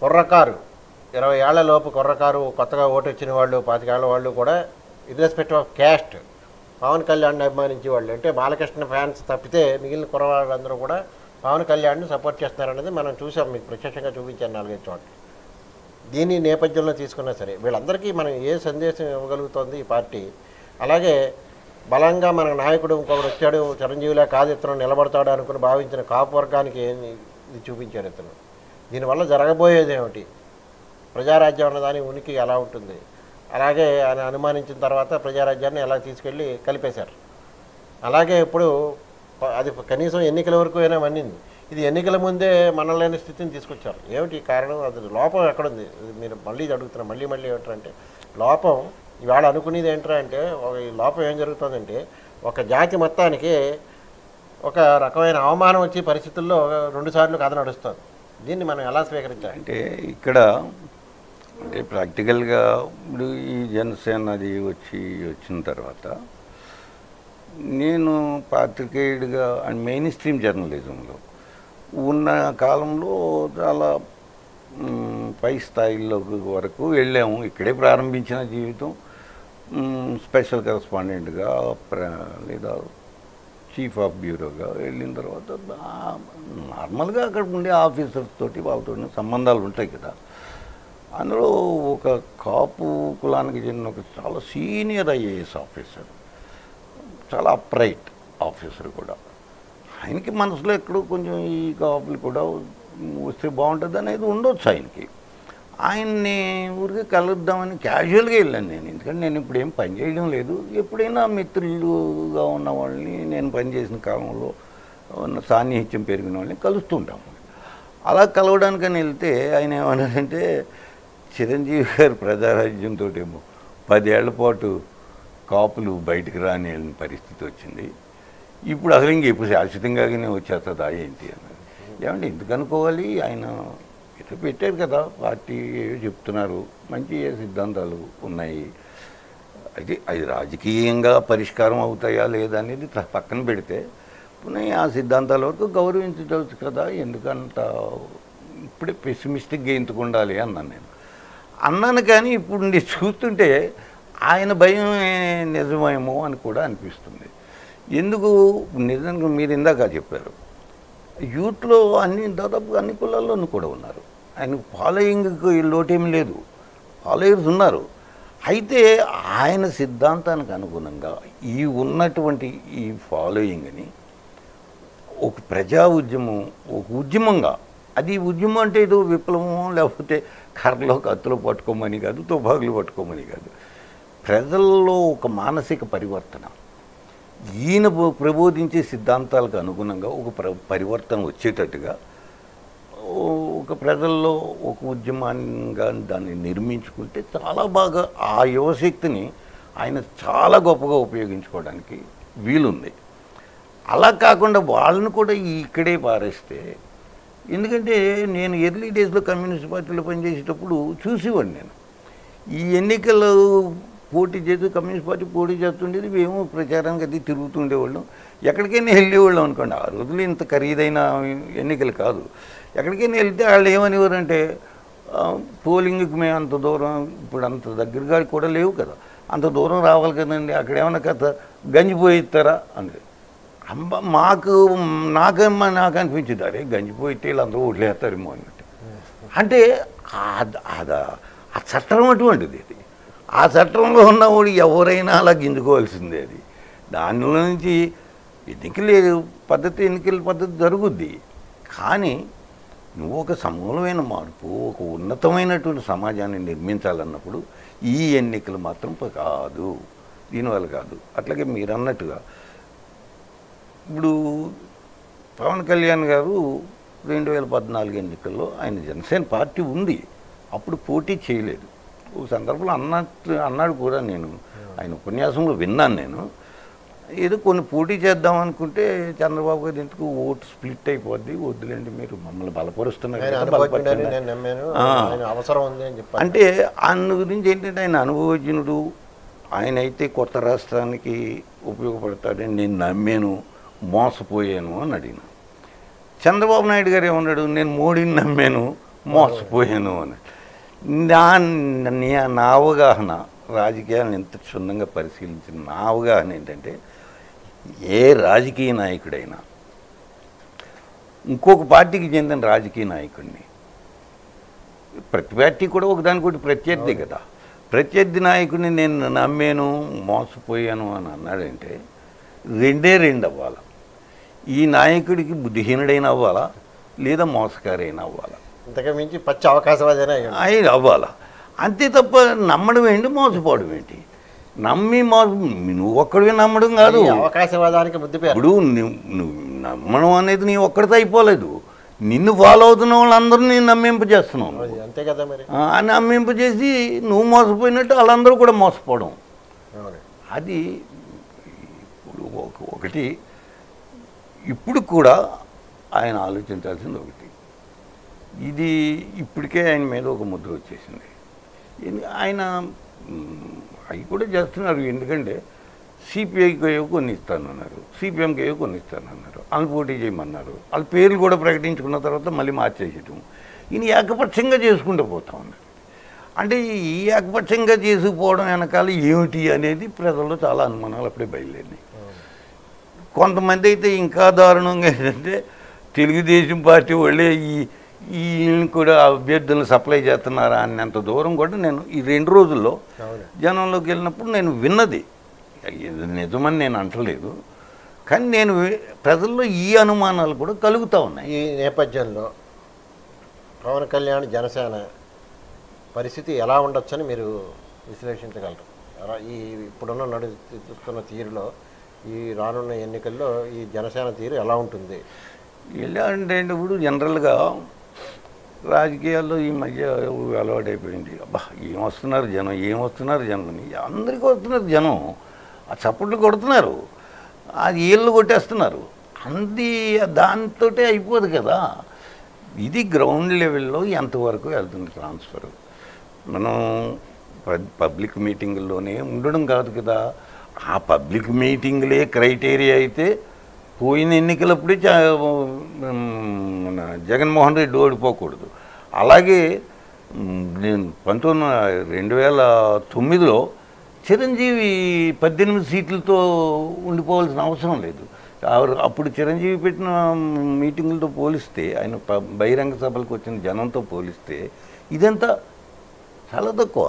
కుర్రకారు 20 ఏళ్ల లోపు కుర్రకారు కొత్తగా ఓటు వచ్చిన వాళ్ళు 25 ఏళ్ల వాళ్ళు కూడా ఇర్రెస్పెక్టివ్ ఆఫ్ క్యాస్ట్ పవన్ కళ్యాణ్ని అభిమానించే వాళ్ళు, అంటే బాలకృష్ణ ఫ్యాన్స్ తప్పితే మిగిలిన కుర్రవాళ్ళందరూ కూడా పవన్ కళ్యాణ్ని సపోర్ట్ చేస్తున్నారనేది మనం చూసాం, మీకు ప్రత్యక్షంగా చూపించాను 4-5 చోట్ల. దీని నేపథ్యంలో తీసుకున్నా సరే వీళ్ళందరికీ మనం ఏ సందేశం ఇవ్వగలుగుతోంది ఈ పార్టీ? అలాగే బలంగా మన నాయకుడు ఇంకొకడు వచ్చాడు చిరంజీవిలా కాదు ఇతను నిలబడతాడు అనుకుని భావించిన కాపు వర్గానికి ఇది చూపించాడు ఇతను. దీనివల్ల జరగబోయేది ఏమిటి? ప్రజారాజ్యం అన్నదాని ఉనికి ఎలా ఉంటుంది? అలాగే ఆయన అనుమానించిన తర్వాత ప్రజారాజ్యాన్ని ఎలా తీసుకెళ్ళి కలిపేశారు. అలాగే ఇప్పుడు అది కనీసం ఎన్నికల వరకు అయినా మన్నింది, ఇది ఎన్నికల ముందే మనలేని స్థితిని తీసుకొచ్చారు. ఏమిటి కారణం? అది లోపం ఎక్కడుంది? మీరు మళ్ళీ అడుగుతున్నారు, మళ్ళీ ఏంటంటే లోపం ఇవాళ అనుకునేది ఏంట్రా అంటే ఈ లోపం ఏం జరుగుతుందంటే ఒక జాతి మొత్తానికి ఒక రకమైన అవమానం వచ్చే పరిస్థితుల్లో 2 సార్లు కథ నడుస్తుంది. దీన్ని మనం ఎలా స్వీకరించాలి? అంటే ఇక్కడ అంటే ప్రాక్టికల్గా ఇప్పుడు ఈ జనసేనది వచ్చిన తర్వాత నేను పాత్రికేయుడిగా అండ్ మెయిన్ స్ట్రీమ్ జర్నలిజంలో ఉన్న కాలంలో చాలా పై స్థాయిలో వరకు వెళ్ళాము. ఇక్కడే ప్రారంభించిన జీవితం స్పెషల్ కరెస్పాండెంట్గా లేదా చీఫ్ ఆఫ్ బ్యూరోగా వెళ్ళిన తర్వాత నార్మల్గా అక్కడ ఉండే ఆఫీసర్స్ తోటి వాళ్ళతో సంబంధాలు ఉంటాయి కదా. అందులో ఒక కాపు కులానికి చెందిన ఒక చాలా సీనియర్ ఐఏఎస్ ఆఫీసర్, చాలా అప్రైట్ ఆఫీసర్ కూడా, ఆయనకి మనసులో ఎక్కడో కొంచెం ఈ కాపులు కూడా వస్తే బాగుంటుంది అనేది ఉండొచ్చు ఆయనకి. ఆయన్ని ఊరికి కలుద్దామని క్యాజువల్గా వెళ్ళాను నేను, ఎందుకంటే నేను ఇప్పుడు ఏం పని చేయడం లేదు. ఎప్పుడైనా మిత్రులుగా ఉన్న వాళ్ళని నేను పనిచేసిన కాలంలో ఉన్న సాన్నిహిత్యం పెరిగిన వాళ్ళని కలుస్తుంటాము. అలా కలవడానికని వెళ్తే ఆయన ఏమన్నారంటే చిరంజీవి గారు ప్రజారాజ్యంతో ఏమో 10 ఏళ్ల పాటు కాపులు బయటకు రాని వెళ్ళిన పరిస్థితి వచ్చింది, ఇప్పుడు అసలు ఇప్పుడు శాశ్వతంగానే వచ్చేస్తుందా ఏంటి అన్నది. ఏమంటే ఎందుకు అనుకోవాలి, ఆయన ఇట్లా పెట్టారు కదా పార్టీ చెప్తున్నారు, మంచి సిద్ధాంతాలు ఉన్నాయి, అయితే అది రాజకీయంగా పరిష్కారం అవుతాయా లేదా అనేది పక్కన పెడితే పునః ఆ సిద్ధాంతాల వరకు గౌరవించవచ్చు కదా, ఎందుకంత ఇప్పుడే పెసిమిస్టిక్గా ఎందుకు ఉండాలి అన్నాను. కానీ ఇప్పుడు నేను చూస్తుంటే ఆయన భయం నిజమేమో అని కూడా అనిపిస్తుంది. ఎందుకు నిజంగా మీరు ఇందాక చెప్పారు, యూత్లో దాదాపు అన్ని కులాల్లోనూ కూడా ఉన్నారు, ఆయన ఫాలోయింగ్కి లోటేమి లేదు, ఫాలోయర్స్ ఉన్నారు. అయితే ఆయన సిద్ధాంతానికి అనుగుణంగా ఈ ఉన్నటువంటి ఈ ఫాలోయింగ్ని ఒక ప్రజా ఉద్యమం, ఒక ఉద్యమంగా, అది ఉద్యమం అంటే ఏదో విప్లవం లేకపోతే కర్రలో కత్తులు పట్టుకోమని కాదు, తుపాకులు పట్టుకోమని కాదు, ప్రజల్లో ఒక మానసిక పరివర్తన, ఈయన ప్రబోధించే సిద్ధాంతాలకు అనుగుణంగా ఒక పరివర్తన వచ్చేటట్టుగా ఒక ప్రజల్లో ఒక ఉద్యమంగా దాన్ని నిర్మించుకుంటే చాలా బాగా ఆ యువశక్తిని ఆయన చాలా గొప్పగా ఉపయోగించుకోవడానికి వీలుంది. అలా కాకుండా వాళ్ళను కూడా ఇక్కడే పారేస్తే, ఎందుకంటే నేను ఎర్లీ డేస్లో కమ్యూనిస్ట్ పార్టీలో పనిచేసేటప్పుడు చూసేవాడిని. నేను ఈ ఎన్నికలు పోటీ చేస్తూ కమ్యూనిస్ట్ పార్టీ పోటీ చేస్తుండేది, మేము ప్రచారానికి అది తిరుగుతుండేవాళ్ళం, ఎక్కడికైనా వెళ్ళేవాళ్ళం అనుకోండి. ఆ రోజులు ఇంత ఖరీదైన ఎన్నికలు కాదు. ఎక్కడికైనా వెళ్తే వాళ్ళు ఏమనేవారంటే పోలింగ్కి మేము అంత దూరం, ఇప్పుడు అంత దగ్గరగా కూడా లేవు కదా, అంత దూరం రావాలి కదండి, అక్కడ ఏమన్నా కథ గంజిపోయిస్తారా అని. నాకు అనిపించింది, అరే గంజిపోయితే వీళ్ళందరూ ఓట్లేస్తారేమో అన్నట్టు. అంటే ఆ చట్టం అటువంటిది, అది ఆ చట్టంలో ఉన్నవాడు ఎవరైనా అలా గింజుకోవాల్సిందే. అది దానిలో నుంచి ఎన్నికల పద్ధతి జరుగుద్ది. కానీ నువ్వు ఒక సమూలమైన మార్పు, ఒక ఉన్నతమైనటువంటి సమాజాన్ని నిర్మించాలన్నప్పుడు ఈ ఎన్నికలు మాత్రం కాదు, దీనివల్ల కాదు. అట్లాగే మీరు అన్నట్టుగా ఇప్పుడు పవన్ కళ్యాణ్ గారు 2014 ఎన్నికల్లో ఆయన జనసేన పార్టీ ఉంది, అప్పుడు పోటీ చేయలేదు. ఒక సందర్భంలో అన్నాడు కూడా, నేను ఆయన ఉపన్యాసంలో విన్నాను. నేను ఏదో కొన్ని పోటీ చేద్దాం అనుకుంటే చంద్రబాబు గారు ఎందుకు ఓటు స్ప్లిట్ అయిపోద్ది, వద్దులేండి మీరు మమ్మల్ని బలపరుస్తున్నారు ఆయన కదా, అనుభవజ్ఞుడని బలపరచండి. నేను నమ్మాను, ఆ. ఆయన అవసరం ఉంది అని చెప్పాను. అంటే ఆయన గురించి ఏంటంటే ఆయన అనుభవజ్ఞుడు, ఆయన అయితే కొత్త రాష్ట్రానికి ఉపయోగపడతాడని నేను నమ్మాను, మోసపోయాను అని అడిగిన. చంద్రబాబు నాయుడు గారు ఏమన్నాడు, నేను మోడీని నమ్మాను, మోసపోయాను అని. నా అవగాహన, రాజకీయాలను ఎంత క్షుణ్ణంగా పరిశీలించిన నా అవగాహన ఏంటంటే, ఏ రాజకీయ నాయకుడైనా ఇంకొక పార్టీకి చెందిన రాజకీయ నాయకుడిని, ప్రతి పార్టీ కూడా ఒకదానికొకటి ప్రత్యర్థి కదా, ప్రత్యర్థి నాయకుడిని నేను నమ్మాను మోసపోయాను అని అన్నాడంటే రెండు అవ్వాలి. ఈ నాయకుడికి బుద్ధిహీనుడైన అవ్వాలా, లేదా మోసకారైన అవ్వాలా, ఇంతకు మించి పచ్చి అవకాశవాదైనా ఆయన అవ్వాలా. అంతే తప్ప నమ్మడం ఏంటి, మోసపోవడం ఏంటి. నమ్మి నువ్వు ఒక్కడివి నమ్మడం కాదు, అవకాశవాదానికి ముద్దు పేరు. ఇప్పుడు నువ్వు నమ్మడం అనేది నీ ఒక్కడితో అయిపోలేదు, నిన్ను ఫాలో అవుతున్న వాళ్ళందరినీ నమ్మింపజేస్తున్నావు. అంతే కదా మరి. నమ్మింపజేసి నువ్వు మోసపోయినట్టు వాళ్ళందరూ కూడా మోసపోవడం. అది ఇప్పుడు ఒకటి ఇప్పుడు కూడా ఆయన ఆలోచించాల్సింది ఒకటి, ఇది ఇప్పటికే ఆయన మీద ఒక ముద్ర వచ్చేసింది. ఆయన అవి కూడా చేస్తున్నారు, ఎందుకంటే సిపిఐకి కొన్ని ఇస్తానన్నారు, సిపిఎంకి కొన్ని ఇస్తానన్నారు, వాళ్ళు పోటీ చేయమన్నారు, వాళ్ళ పేర్లు కూడా ప్రకటించుకున్న తర్వాత మళ్ళీ మార్చేసేయటం, ఈయన ఏకపక్షంగా చేసుకుంటూ పోతా ఉన్నారు. అంటే ఈ ఏకపక్షంగా చేసుకుపోవడం వెనకాల ఏమిటి అనేది ప్రజల్లో చాలా అనుమానాలు అప్పుడే బయలుదేరినాయి. కొంతమంది అయితే ఇంకా దారుణంగా ఏంటంటే తెలుగుదేశం పార్టీ వాళ్ళే ఈయన కూడా అభ్యర్థులను సప్లై చేస్తున్నారా అన్నంత దూరం కూడా నేను ఈ 2 రోజుల్లో జనంలోకి వెళ్ళినప్పుడు నేను విన్నది, నిజమని నేను అంటలేదు, కానీ నేను ప్రజల్లో ఈ అనుమానాలు కూడా కలుగుతూ ఉన్నాయి. ఈ నేపథ్యంలో పవన్ కళ్యాణ్ జనసేన పరిస్థితి ఎలా ఉండొచ్చని మీరు విశ్లేషించగలరు? ఈ ఇప్పుడున్న నడుస్తున్న తీరులో ఈ రానున్న ఎన్నికల్లో ఈ జనసేన తీరు ఎలా ఉంటుంది? ఎలా అంటే ఇప్పుడు జనరల్గా రాజకీయాల్లో ఈ మధ్య అలవాటైపోయింది, అబ్బా ఏమొస్తున్నారు జనం అని అందరికీ వస్తున్నారు జనం, ఆ చప్పట్లు కొడుతున్నారు, అది ఏళ్ళు కొట్టేస్తున్నారు, దాంతో అయిపోదు కదా. ఇది గ్రౌండ్ లెవెల్లో ఎంతవరకు వెళ్తుంది ట్రాన్స్ఫర్. మనం పబ్లిక్ మీటింగుల్లోనే ఉండడం కాదు కదా, ఆ పబ్లిక్ మీటింగ్లే క్రైటీరియా అయితే పోయిన ఎన్నికలప్పుడే జగన్మోహన్ రెడ్డి ఓడిపోకూడదు. అలాగే నేను 2009లో చిరంజీవి 18 సీట్లతో ఉండిపోవాల్సిన అవసరం లేదు. అప్పుడు చిరంజీవి పెట్టిన మీటింగులతో పోలిస్తే, ఆయన బహిరంగ సభలకు వచ్చిన జనంతో పోలిస్తే ఇదంతా చాలా తక్కువ.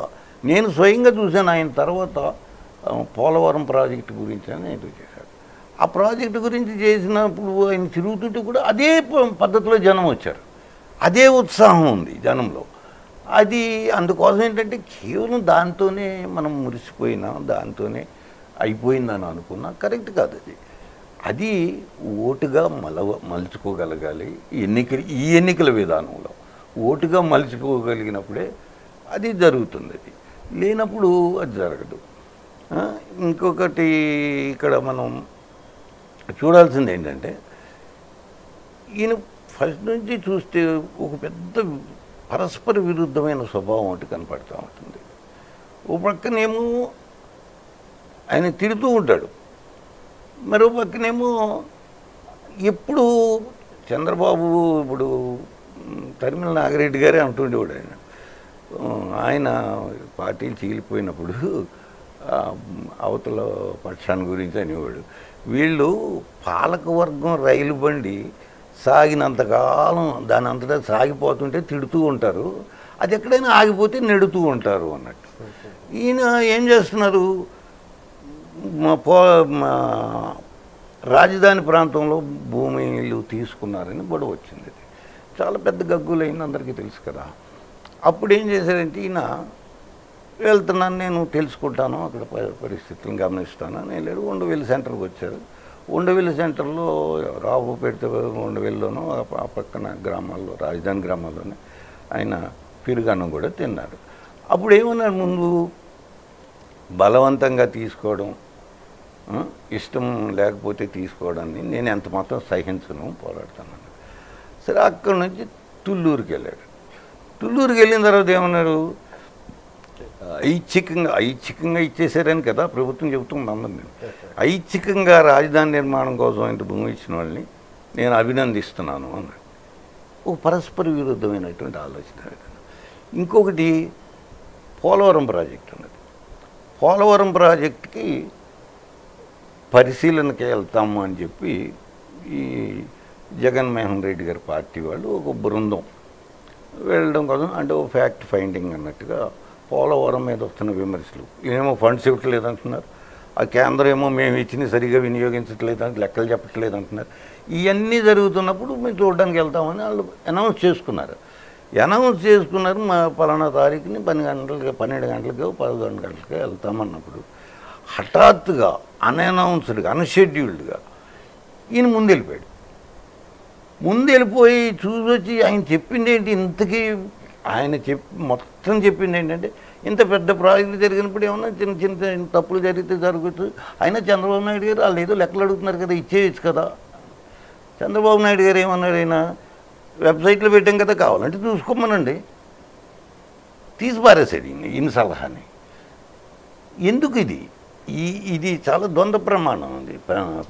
నేను స్వయంగా చూశాను. ఆయన తర్వాత పోలవరం ప్రాజెక్టు గురించి అని ఎదురు చేశాడు. ఆ ప్రాజెక్టు గురించి చేసినప్పుడు ఆయన తిరుగుతుంటే కూడా అదే పద్ధతిలో జనం వచ్చారు, అదే ఉత్సాహం ఉంది జనంలో. అది అందుకోసం ఏంటంటే కేవలం దాంతోనే మనం మురిసిపోయినా, దాంతోనే అయిపోయిందని అనుకున్నా కరెక్ట్ కాదు. అది ఓటుగా మలుచుకోగలగాలి. ఈ ఎన్నికల విధానంలో ఓటుగా మలుచుకోగలిగినప్పుడే అది జరుగుతుంది. అది లేనప్పుడు అది జరగదు. ఇంకొకటి ఇక్కడ మనం చూడాల్సింది ఏంటంటే, ఈయన ఫస్ట్ నుంచి చూస్తే ఒక పెద్ద పరస్పర విరుద్ధమైన స్వభావం ఒకటి కనపడుతూ ఉంటుంది. ఓ పక్కనేమో ఆయన తిడుతూ ఉంటాడు, మరో పక్కనేమో ఎప్పుడు చంద్రబాబు ఇప్పుడు తరిమిల నాగిరెడ్డి గారే అంటుండేవాడు. ఆయన పార్టీలు చీలిపోయినప్పుడు అవతల పక్షాన్ని గురించి అనేవాడు, వీళ్ళు పాలకవర్గం రైలు బండి సాగినంతకాలం దాని అంతటా సాగిపోతుంటే తిడుతూ ఉంటారు, అది ఎక్కడైనా ఆగిపోతే నెడుతూ ఉంటారు అన్నట్టు. ఈయన ఏం చేస్తున్నారు, రాజధాని ప్రాంతంలో భూమిలు తీసుకున్నారని గొడవ వచ్చింది. చాలా పెద్ద గగ్గులైంది, అందరికీ తెలుసు కదా. అప్పుడు ఏం చేశారంటే, ఈయన వెళ్తున్నాను, నేను తెలుసుకుంటాను, అక్కడ పరిస్థితులను గమనిస్తాను అని వెళ్ళాడు. ఉండవెల్లి సెంటర్కి వచ్చారు. ఉండవెల్లి సెంటర్లో రావుపేట ఉండవెల్లిలోనూ ఆ పక్కన గ్రామాల్లో, రాజధాని గ్రామాల్లోనే ఆయన పెరుగన్నం కూడా తిన్నారు. అప్పుడు ఏమన్నారు, ముందు బలవంతంగా తీసుకోవడం, ఇష్టం లేకపోతే తీసుకోవడాన్ని నేను ఎంత మాత్రం సహించను, పోరాడతాను. సరే అక్కడి నుంచి తుళ్ళూరుకి వెళ్ళాడు. తుళ్ళూరుకి వెళ్ళిన తర్వాత ఏమన్నారు, ఐచ్ఛికంగా ఇచ్చేసారని కదా ప్రభుత్వం చెబుతుంది అందరినీ. ఐచ్ఛికంగా రాజధాని నిర్మాణం కోసం ఇంత భూమి ఇచ్చిన వాళ్ళని నేను అభినందిస్తున్నాను అన్నాడు. ఒక పరస్పర విరుద్ధమైనటువంటి ఆలోచన. ఇంకొకటి పోలవరం ప్రాజెక్ట్ ఉన్నది. పోలవరం ప్రాజెక్టుకి పరిశీలనకి వెళ్తాము అని చెప్పి ఈ జగన్మోహన్ రెడ్డి గారి పార్టీ వాళ్ళు ఒక బృందం వెళ్ళడం కోసం, అంటే ఒక ఫ్యాక్ట్ ఫైండింగ్ అన్నట్టుగా పోలవరం మీద వస్తున్న విమర్శలు. ఏమో ఫండ్స్ ఇవ్వట్లేదు అంటున్నారు, ఆ కేంద్రం ఏమో మేము ఇచ్చిన సరిగా వినియోగించట్లేదు అంటే లెక్కలు చెప్పట్లేదు అంటున్నారు. ఇవన్నీ జరుగుతున్నప్పుడు మేము చూడడానికి వెళ్తామని వాళ్ళు అనౌన్స్ చేసుకున్నారు. మా పలానా తారీఖుని 12 గంటలకో 11 గంటలకో వెళ్తామన్నప్పుడు హఠాత్తుగా అన్అనౌన్స్డ్గా అన్షెడ్యూల్డ్గా ఈయన ముందు వెళ్ళిపోయి చూసొచ్చి ఆయన చెప్పింది ఏంటి, ఇంతకీ ఆయన మొత్తం చెప్పింది ఏంటంటే, ఇంత పెద్ద ప్రాజెక్టు జరిగినప్పుడు ఏమన్నా చిన్న చిన్న తప్పులు జరిగితే జరుగుతుంది. అయినా చంద్రబాబు నాయుడు గారు వాళ్ళు ఏదో లెక్కలు అడుగుతున్నారు కదా, ఇచ్చేయచ్చు కదా. చంద్రబాబు నాయుడు గారు ఏమన్నాడు, ఆయన వెబ్సైట్లో పెట్టాం కదా, కావాలంటే చూసుకోమనండి, తీసి పారేసాడు ఈయన సలహాని. ఎందుకు ఇది చాలా ద్వంద్వ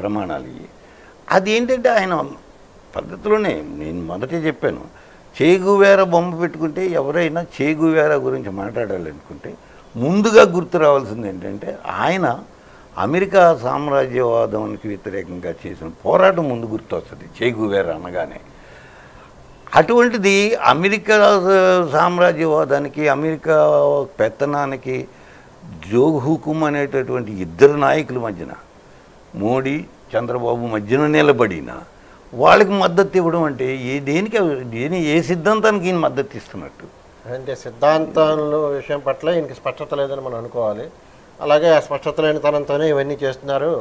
ప్రమాణాలు ఇవి. అదేంటంటే ఆయన పద్ధతిలోనే నేను మొదటే చెప్పాను, చేగువేరా బొమ్మ పెట్టుకుంటే ఎవరైనా చేగువేరా గురించి మాట్లాడాలనుకుంటే ముందుగా గుర్తు రావాల్సింది ఏంటంటే, ఆయన అమెరికా సామ్రాజ్యవాదానికి వ్యతిరేకంగా చేసిన పోరాటం ముందు గుర్తు వస్తుంది చేగువేరా అనగానే. అటువంటిది అమెరికా సామ్రాజ్యవాదానికి, అమెరికా పెత్తనానికి జోగ్ హుకుమ్ అనేటటువంటి ఇద్దరు నాయకుల మధ్యన, మోడీ చంద్రబాబు మధ్యన నిలబడిన వాళ్ళకి మద్దతు ఇవ్వడం అంటే ఏ సిద్ధాంతానికి ఈయన మద్దతు ఇస్తున్నట్టు. అంటే సిద్ధాంతాల విషయం పట్ల ఈయనకి స్పష్టత లేదని మనం అనుకోవాలి. అలాగే ఆ స్పష్టత లేని తనంతోనే ఇవన్నీ చేస్తున్నారు.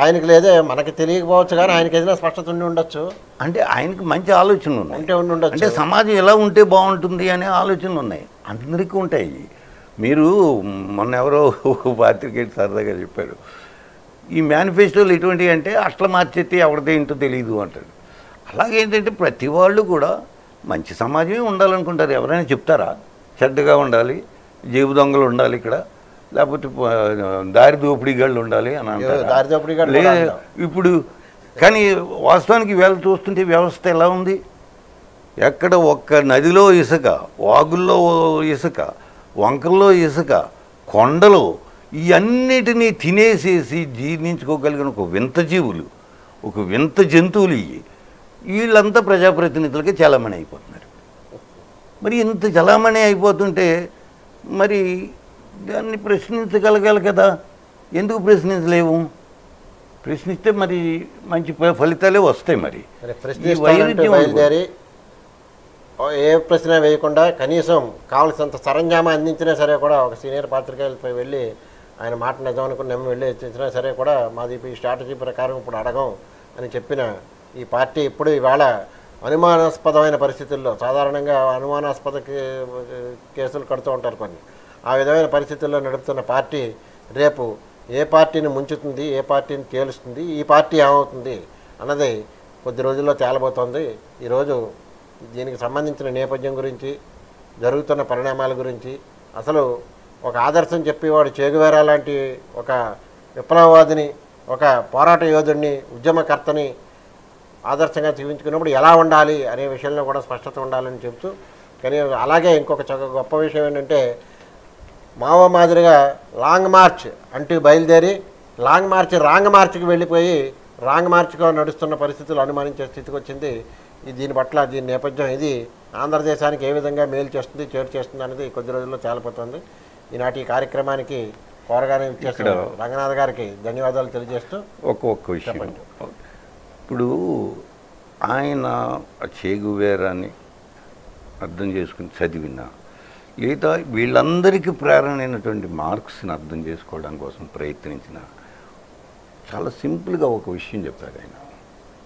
ఆయనకి లేదే, మనకి తెలియకపోవచ్చు కానీ ఆయనకి ఏదైనా స్పష్టత ఉండి ఉండొచ్చు. అంటే ఆయనకి మంచి ఆలోచనలు ఉన్నాయి, ఉండొచ్చు. అంటే సమాజం ఎలా ఉంటే బాగుంటుంది అనే ఆలోచనలు ఉన్నాయి, అందరికీ ఉంటాయి. మీరు మొన్న ఎవరో పాత్రికేయుడు సరదాగా చెప్పారు, ఈ మేనిఫెస్టోలు ఎటువంటివి అంటే అట్లా మార్చేస్తే ఎవరిదే ఏంటో తెలియదు అంటాడు. అలాగేంటంటే ప్రతి వాళ్ళు కూడా మంచి సమాజమే ఉండాలనుకుంటారు. ఎవరైనా చెప్తారా చెడ్డగా ఉండాలి, జేబు దొంగలు ఉండాలి ఇక్కడ, లేకపోతే దారి దోపిడీగాళ్ళు ఉండాలి అని అంటారు. లేదు ఇప్పుడు. కానీ వాస్తవానికి వేళ చూస్తుంటే వ్యవస్థ ఎలా ఉంది, ఎక్కడ ఒక్క నదిలో ఇసుక, వాగుల్లో ఇసుక, వంకల్లో ఇసుక, కొండలు, ఇవన్నిటినీ తినేసేసి జీర్ణించుకోగలిగిన ఒక వింత జీవులు, ఒక వింత జంతువులు వీళ్ళంతా ప్రజాప్రతినిధులకి చలామణి అయిపోతున్నారు. మరి ఇంత చలామణి అయిపోతుంటే మరి దాన్ని ప్రశ్నించగలగాలి కదా, ఎందుకు ప్రశ్నించలేవు? ప్రశ్నిస్తే మరి మంచి ఫలితాలే వస్తాయి. మరి బయలుదేరి ఏ ప్రశ్న వేయకుండా కనీసం కావలసినంత సరంజామా అందించినా సరే కూడా, ఒక సీనియర్ పాత్రికేయులపై వెళ్ళి ఆయన మాట నిజం అనుకుని నమ్మి వెళ్ళి ఇచ్చినా సరే కూడా, మాది ఈ స్ట్రాటజీ ప్రకారం ఇప్పుడు అడగం అని చెప్పిన ఈ పార్టీ ఇప్పుడు ఇవాళ అనుమానాస్పదమైన పరిస్థితుల్లో, సాధారణంగా అనుమానాస్పద కేసులు కడుతూ ఉంటారు కొన్ని, ఆ విధమైన పరిస్థితుల్లో నడుపుతున్న పార్టీ రేపు ఏ పార్టీని ముంచుతుంది, ఏ పార్టీని తేలుస్తుంది, ఈ పార్టీ ఏమవుతుంది అన్నది కొద్ది రోజుల్లో తేలబోతోంది. ఈరోజు దీనికి సంబంధించిన నేపథ్యం గురించి, జరుగుతున్న పరిణామాల గురించి, అసలు ఒక ఆదర్శం చెప్పేవాడు చేగువేరా లాంటి ఒక విప్లవవాదిని, ఒక పోరాట యోధుడిని, ఉద్యమకర్తని ఆదర్శంగా చూపించుకున్నప్పుడు ఎలా ఉండాలి అనే విషయంలో కూడా స్పష్టత ఉండాలని చెబుతూ, కానీ అలాగే ఇంకొక గొప్ప విషయం ఏంటంటే, మావో మాదిరిగా లాంగ్ మార్చ్ అంటూ బయలుదేరి రాంగ్ మార్చ్కి వెళ్ళిపోయి రాంగ్ మార్చ్గా నడుస్తున్న పరిస్థితులు అనుమానించే స్థితికి వచ్చింది. దీని నేపథ్యం ఇది ఆంధ్రదేశానికి ఏ విధంగా మేలు చేస్తుంది, చేటు చేస్తుంది అనేది కొద్ది రోజుల్లో తేలిపోతుంది. ఈనాటి కార్యక్రమానికి కోరగానే ఇచ్చేసిన రంగనాథ్ గారికి ధన్యవాదాలు తెలియజేస్తూ ఒక్కొక్క విషయం. ఇప్పుడు ఆయన చేగువేరాన్ని అర్థం చేసుకుని చదివినా, లేదా వీళ్ళందరికీ ప్రేరణ అయినటువంటి మార్క్స్ని అర్థం చేసుకోవడం కోసం ప్రయత్నించిన, చాలా సింపుల్గా ఒక విషయం చెప్పారు ఆయన,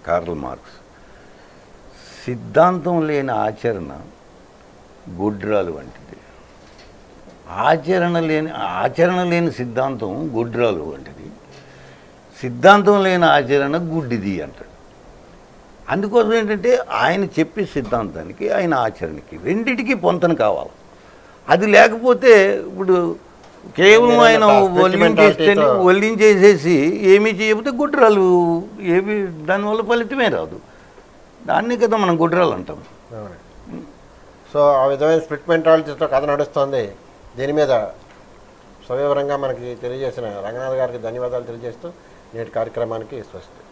కార్ల్ మార్క్స్. సిద్ధాంతం లేని ఆచరణ గుడ్రాలు వంటిది, ఆచరణ లేని సిద్ధాంతం గుడ్రాలు వంటిది. సిద్ధాంతం లేని ఆచరణ గుడ్డిది అంటాడు. అందుకోసం ఏంటంటే ఆయన చెప్పే సిద్ధాంతానికి ఆయన ఆచరణకి రెండిటికి పొంతన కావాలి. అది లేకపోతే ఇప్పుడు కేవలం ఆయన వల్లించేసేసి ఏమీ చేయకపోతే గుడ్రాలు ఏమి దానివల్ల ఫలితమే రాదు. దాన్ని కదా మనం గుడ్రాలు అంటాం. సో ఆ విధమైన స్ప్లిట్ మెంటాలిటీతో కథ నడుస్తుంది. దీని మీద సవివరంగా మనకి తెలియజేసిన రంగనాథ్ గారికి ధన్యవాదాలు తెలియజేస్తూ నేటి కార్యక్రమానికి స్వస్తి.